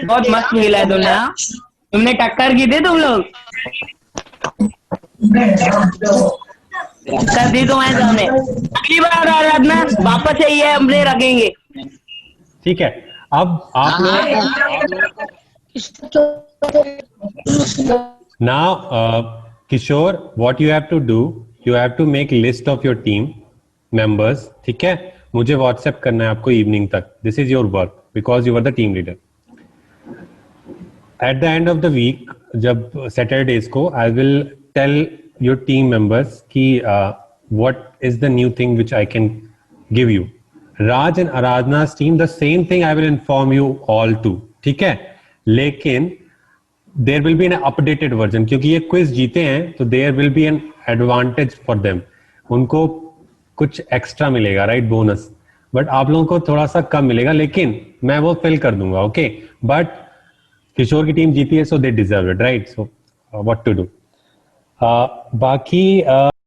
C: बहुत मस्त खेला है तुमने. तुमने टक्कर की थी तुम लोग. कर दी तुम्हारे सामने. अगली बार आराधना वापस से ये हमने रखेंगे.
A: ठीक है. अब आप now Kishore, what you have to do, you have to make list of your team members. ठीक है, मुझे WhatsApp करना है आपको इवनिंग तक. This is your work because you were the team leader. At the end of the week, जब Saturdays को, I will tell your team members कि what is the new thing which I can give you. Raj and Aradhana's team, the same thing I will inform you all too. ठीक है, लेकिन there will be an updated version क्योंकि ये quiz जीते हैं तो there will be an advantage for them. उनको कुछ एक्स्ट्रा मिलेगा, राइट, बोनस. बट आप लोगों को थोड़ा सा कम मिलेगा, लेकिन मैं वो फिल कर दूंगा. ओके, बट किशोर की टीम जीती है, so they deserve it, right. So what to do. बाकी